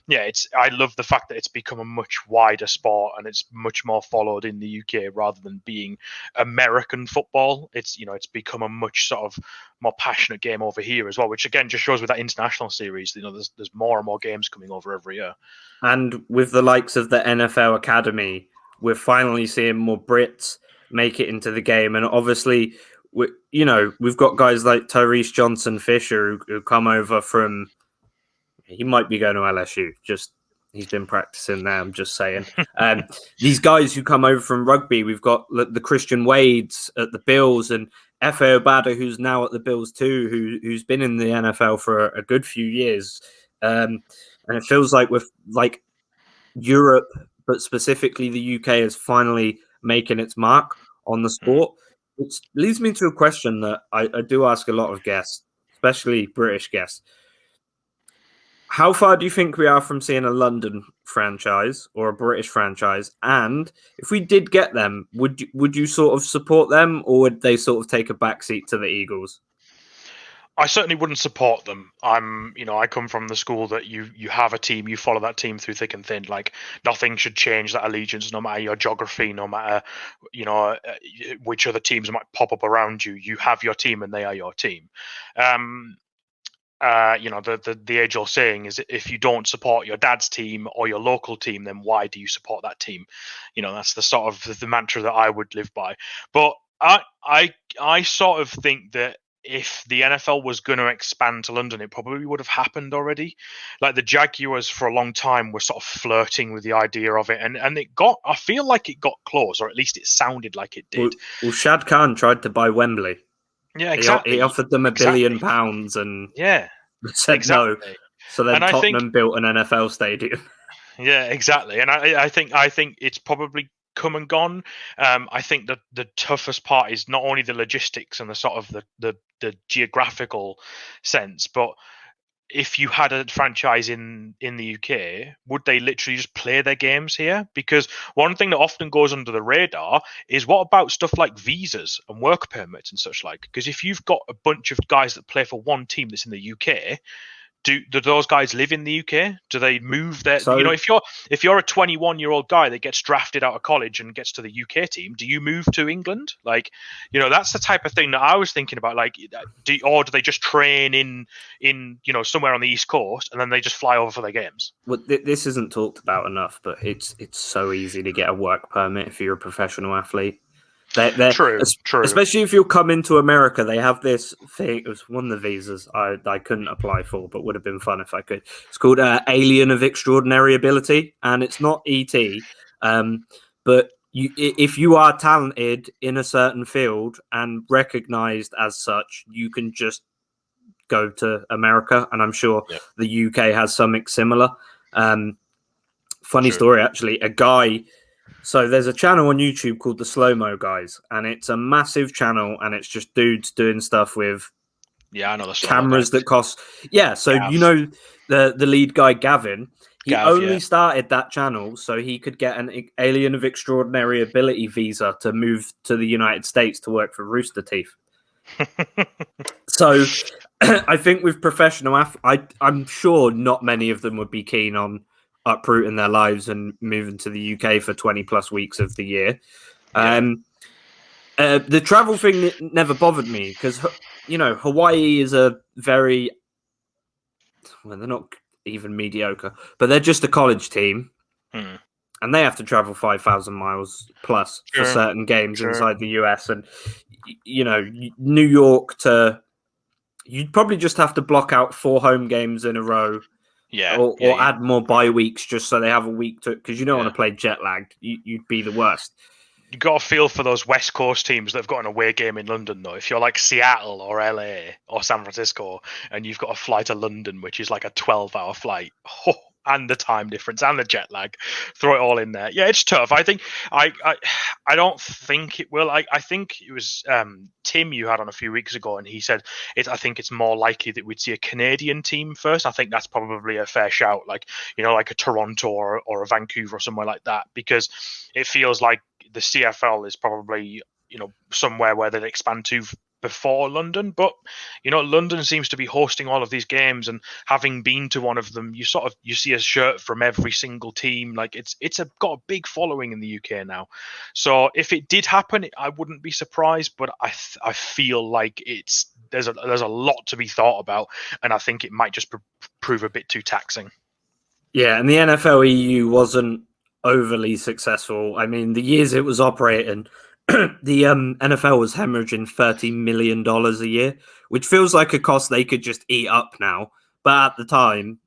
yeah, I love the fact that it's become a much wider sport and it's much more followed in the UK rather than being American football. It's become a much sort of more passionate game over here as well, which again just shows with that international series, there's more and more games coming over every year. And with the likes of the NFL Academy, we're finally seeing more Brits make it into the game. And obviously, we've got guys like Tyrese Johnson-Fisher who come over from, he might be going to LSU, he's been practicing there, I'm just saying. These guys who come over from rugby, we've got the Christian Wades at the Bills and Efe Obada, who's now at the Bills too, who's been in the NFL for a good few years. And it feels like with like Europe, but specifically the UK, is finally making its mark on the sport. Which leads me to a question that I do ask a lot of guests, especially British guests. How far do you think we are from seeing a London franchise or a British franchise? And if we did get them, would you sort of support them, or would they sort of take a backseat to the Eagles? I certainly wouldn't support them. I come from the school that you have a team, you follow that team through thick and thin. Like nothing should change that allegiance, no matter your geography, no matter which other teams might pop up around you. You have your team, and they are your team. The age-old saying is, if you don't support your dad's team or your local team, then why do you support that team? That's the sort of the mantra that I would live by. But I sort of think that if the NFL was going to expand to London, it probably would have happened already. Like the Jaguars for a long time were sort of flirting with the idea of it, and I feel like it got close, or at least it sounded like it did. Well, Shad Khan tried to buy Wembley. Yeah, exactly. He offered them £1 billion and said no. So then Tottenham built an NFL stadium. Yeah, exactly. And I think it's probably come and gone. I think that the toughest part is not only the logistics and the sort of the geographical sense, but if you had a franchise in the UK, would they literally just play their games here? Because one thing that often goes under the radar is, what about stuff like visas and work permits and such like? Because if you've got a bunch of guys that play for one team that's in the UK, do those guys live in the UK? Do they move there? So, if you're a 21-year-old guy that gets drafted out of college and gets to the UK team, do you move to England? Like, that's the type of thing that I was thinking about. Like, do they just train in somewhere on the East Coast and then they just fly over for their games? Well, this isn't talked about enough, but it's so easy to get a work permit if you're a professional athlete. True. Especially if you'll come into America, they have this thing. It was one of the visas I couldn't apply for, but would have been fun if I could. It's called Alien of Extraordinary Ability, and it's not ET. But if you are talented in a certain field and recognized as such, you can just go to America, and I'm sure the UK has something similar. Funny story, actually. A guy... So there's a channel on YouTube called the Slow Mo Guys, and it's a massive channel, and it's just dudes doing stuff with I know the cameras that cost. Yeah, so Gav. The lead guy Gavin, he only started that channel so he could get an Alien of Extraordinary Ability visa to move to the United States to work for Rooster Teeth. So I think with professional I'm sure not many of them would be keen on uprooting their lives and moving to the UK for 20 plus weeks of the year. The travel thing never bothered me because, Hawaii is a very, they're not even mediocre, but they're just a college team and they have to travel 5,000 miles plus for certain games inside the US. And, New York to, you'd probably just have to block out 4 home games in a row. Yeah, or add more bye weeks just so they have a week to, because you don't want to play jet lagged. You'd be the worst. You got to feel for those West Coast teams that have got an away game in London, though. If you're like Seattle or LA or San Francisco, and you've got a flight to London, which is like a 12-hour flight, and the time difference and the jet lag, throw it all in there. Yeah, it's tough. I think I don't think it will. I think it was Tim you had on a few weeks ago, and he said I think it's more likely that we'd see a Canadian team first. I think that's probably a fair shout, like like a Toronto or a Vancouver or somewhere like that, because it feels like the CFL is probably somewhere where they'd expand to before London, but London seems to be hosting all of these games, and having been to one of them, you see a shirt from every single team. Like it's got a big following in the UK now. So if it did happen, I wouldn't be surprised, but I feel like there's a lot to be thought about, and I think it might just prove a bit too taxing. Yeah, and the NFL EU wasn't overly successful. I mean, the years it was operating, the NFL was hemorrhaging $30 million a year, which feels like a cost they could just eat up now. But at the time,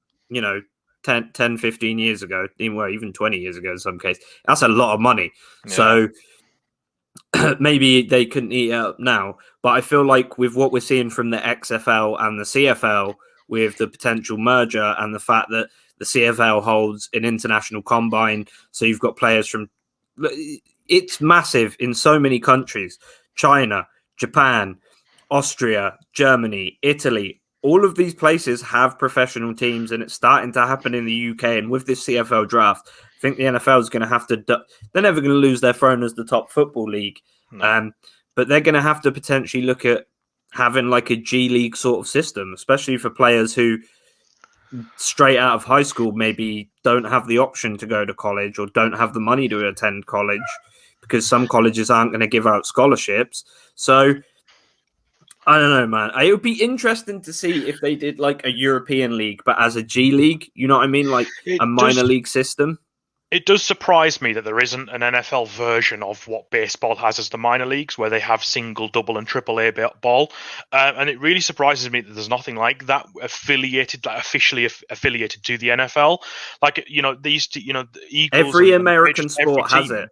10, 15 years ago, even 20 years ago in some case, that's a lot of money. Yeah. So maybe they couldn't eat it up now. But I feel like with what we're seeing from the XFL and the CFL, with the potential merger and the fact that the CFL holds an international combine, so you've got players from... It's massive in so many countries. China, Japan, Austria, Germany, Italy. All of these places have professional teams, and it's starting to happen in the UK. And with this CFL draft, I think the NFL is going to have to... They're never going to lose their throne as the top football league. No. But they're going to have to potentially look at having like a G League sort of system, especially for players who straight out of high school maybe don't have the option to go to college or don't have the money to attend college, because some colleges aren't going to give out scholarships. So I don't know, man. It would be interesting to see if they did like a European league, but as a G League, you know what I mean? Like a minor league system. It does surprise me that there isn't an NFL version of what baseball has as the minor leagues, where they have single, double, and triple A ball. And it really surprises me that there's nothing like that officially affiliated to the NFL. Like, these, the Eagles. Every American sport has it.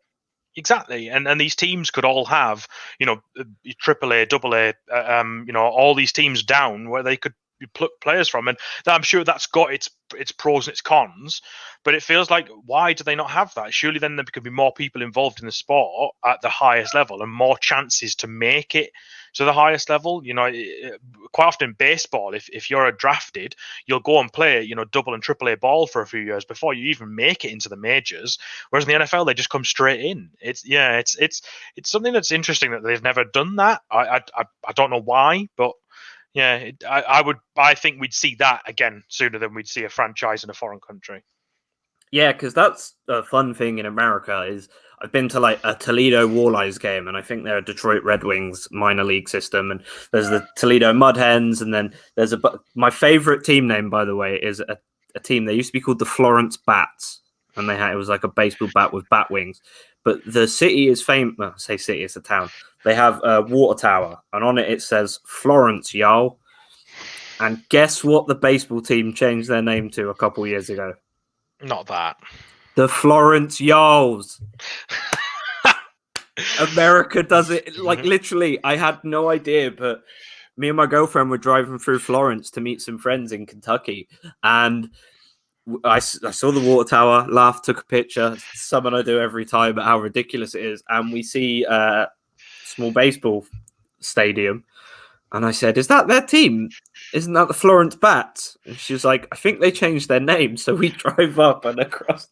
Exactly, and these teams could all have, triple A, double A, all these teams down where they could pluck players from, and I'm sure that's got its pros and its cons. But it feels like, why do they not have that? Surely then there could be more people involved in the sport at the highest level and more chances to make it to the highest level. Quite often in baseball, if you're drafted, you'll go and play, double and triple A ball for a few years before you even make it into the majors. Whereas in the NFL, they just come straight in. It's something that's interesting that they've never done that. I don't know why, but yeah, I think we'd see that again sooner than we'd see a franchise in a foreign country. Yeah, because that's a fun thing in America is I've been to like a Toledo Walleyes game, and I think they're a Detroit Red Wings minor league system, and there's the Toledo Mud Hens, and then there's my favorite team name, by the way, is a team. They used to be called the Florence Bats, and it was like a baseball bat with bat wings. But the city is famous. Well, I say city, it's a town. They have a water tower, and on it says Florence, y'all. And guess what the baseball team changed their name to a couple years ago? Not that. The Florence Y'alls. America does it. Like, literally, I had no idea, but me and my girlfriend were driving through Florence to meet some friends in Kentucky, and I saw the water tower, laughed, took a picture. Something I do every time, but how ridiculous it is. And we see a small baseball stadium, and I said, "Is that their team? Isn't that the Florence Bats?" And she was like, "I think they changed their name." So we drove up, and across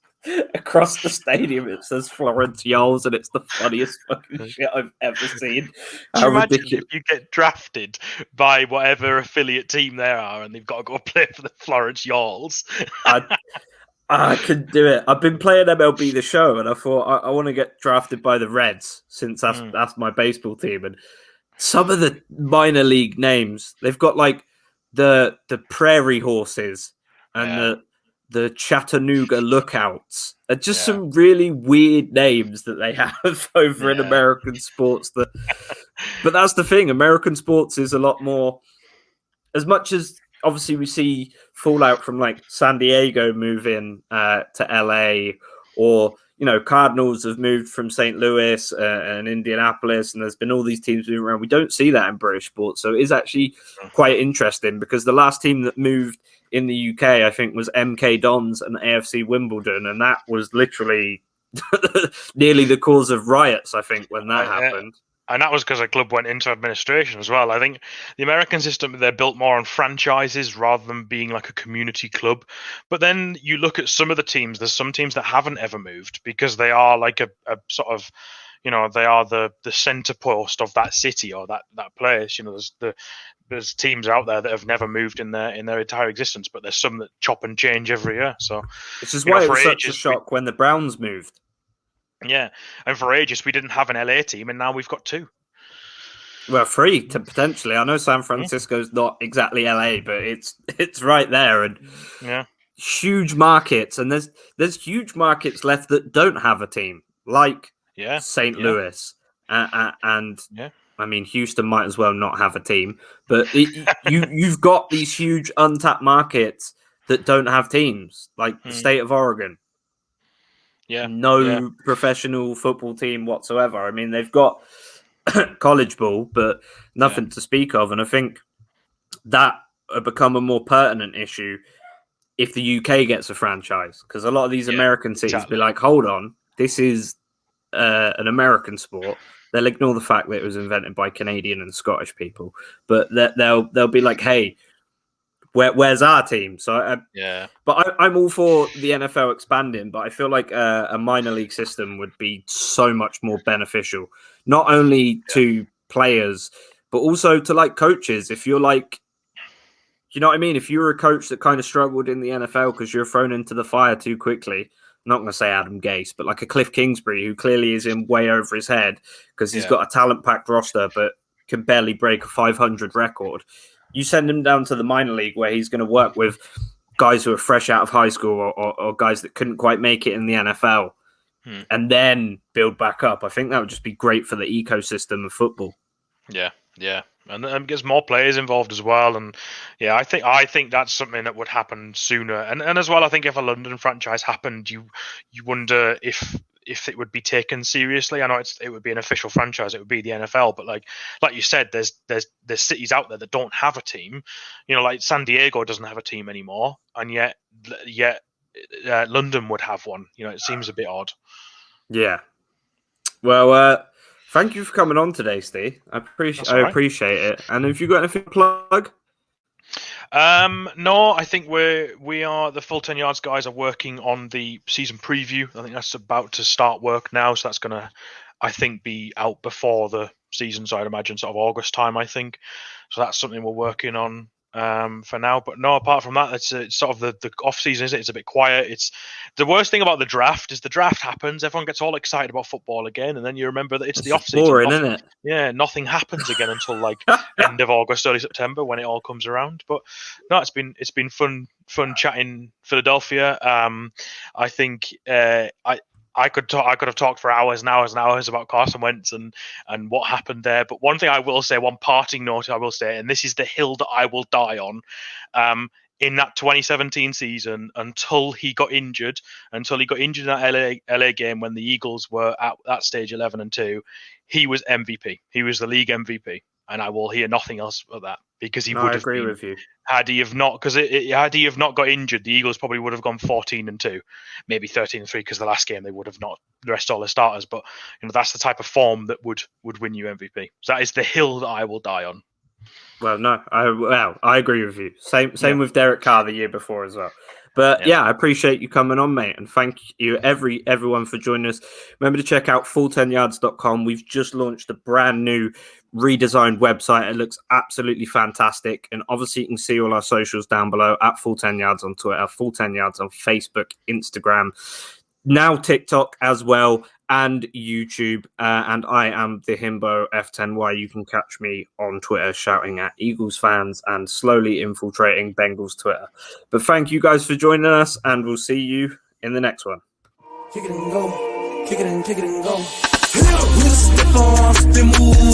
the stadium it says Florence Y'alls, and it's the funniest fucking shit I've ever seen. Can you imagine if you get drafted by whatever affiliate team they are and they've got to go play for the Florence Y'alls? I could do it. I've been playing MLB The Show, and I thought I want to get drafted by the Reds, since that's my baseball team. And some of the minor league names, they've got like the Prairie Horses and the Chattanooga Lookouts. Are just some really weird names that they have over in American sports. But that's the thing. American sports is a lot more as much as obviously we see fallout from like San Diego moving to LA, or Cardinals have moved from St. Louis and Indianapolis, and there's been all these teams moving around. We don't see that in British sports, so it is actually quite interesting, because the last team that moved in the UK, I think, was MK Dons and AFC Wimbledon, and that was literally nearly the cause of riots, I think, when that happened. And that was because the club went into administration as well. I think the American system, they're built more on franchises rather than being like a community club. But then you look at some of the teams, there's some teams that haven't ever moved because they are like a sort of, they are the center post of that city or that place. There's teams out there that have never moved in their entire existence, but there's some that chop and change every year. So this is why it was such a shock when the Browns moved. Yeah, and for ages we didn't have an LA team, and now we've got two. Well, three to potentially. I know San Francisco's not exactly LA, but it's right there, and huge markets, and there's huge markets left that don't have a team, like St. Louis, and I mean Houston might as well not have a team, but you've got these huge untapped markets that don't have teams, like the state of Oregon. No professional football team whatsoever. I mean, they've got college ball, but nothing to speak of. And I think that will become a more pertinent issue if the UK gets a franchise, because a lot of these American cities be like, hold on, this is an American sport. They'll ignore the fact that it was invented by Canadian and Scottish people, but they'll be like, hey, where's our team? So but I'm all for the NFL expanding, but I feel like a minor league system would be so much more beneficial, not only to players but also to like coaches. If you're like, you know what I mean, if you're a coach that kind of struggled in the NFL because you're thrown into the fire too quickly, I'm not going to say Adam Gase, but like a Cliff Kingsbury, who clearly is in way over his head because he's got a talent-packed roster but can barely break a 500 record. You send him down to the minor league where he's going to work with guys who are fresh out of high school or guys that couldn't quite make it in the NFL and then build back up. I think that would just be great for the ecosystem of football. Yeah. And gets more players involved as well. And I think that's something that would happen sooner. And as well, I think if a London franchise happened, you wonder if it would be taken seriously. I know it would be an official franchise, it would be the NFL, but like you said, there's cities out there that don't have a team. Like San Diego doesn't have a team anymore, and yet London would have one. It seems a bit odd. Yeah. Well, thank you for coming on today, Steve. I appreciate it. And have you got anything to plug? No, I think we are the Full 10 Yards guys are working on the season preview. I think that's about to start work now, so that's gonna, I think, be out before the season. So I'd imagine sort of August time, I think. So that's something we're working on for now. But no, apart from that, it's sort of the off season, is it? It's a bit quiet. It's the worst thing about the draft is the draft happens, everyone gets all excited about football again, and then you remember that it's the off season. Boring, isn't it? Yeah, nothing happens again until like end of August, early September, when it all comes around. But no, it's been fun chatting Philadelphia. I think I could have talked for hours and hours and hours about Carson Wentz and what happened there. But one thing I will say, one parting note I will say, and this is the hill that I will die on, in that 2017 season, until he got injured in that LA game when the Eagles were at that stage 11-2, he was MVP. He was the league MVP. And I will hear nothing else but that, because he would have agree with you. Had he have not got injured, the Eagles probably would have gone 14-2, maybe 13-3, because the last game they would have not rest all their starters. But that's the type of form that would win you MVP. So that is the hill that I will die on. Well, no, I agree with you. Same with Derek Carr the year before as well. But I appreciate you coming on, mate, and thank you everyone for joining us. Remember to check out full10yards.com. We've just launched a brand new redesigned website. It looks absolutely fantastic, and obviously you can see all our socials down below at Full 10 Yards on Twitter, Full 10 Yards on Facebook, Instagram, now TikTok as well, and YouTube. And I am the Himbo F10Y. You can catch me on Twitter shouting at Eagles fans and slowly infiltrating Bengals Twitter. But thank you guys for joining us, and we'll see you in the next one. Kick it and go. Kick it and go. With a stiff arm, spin move.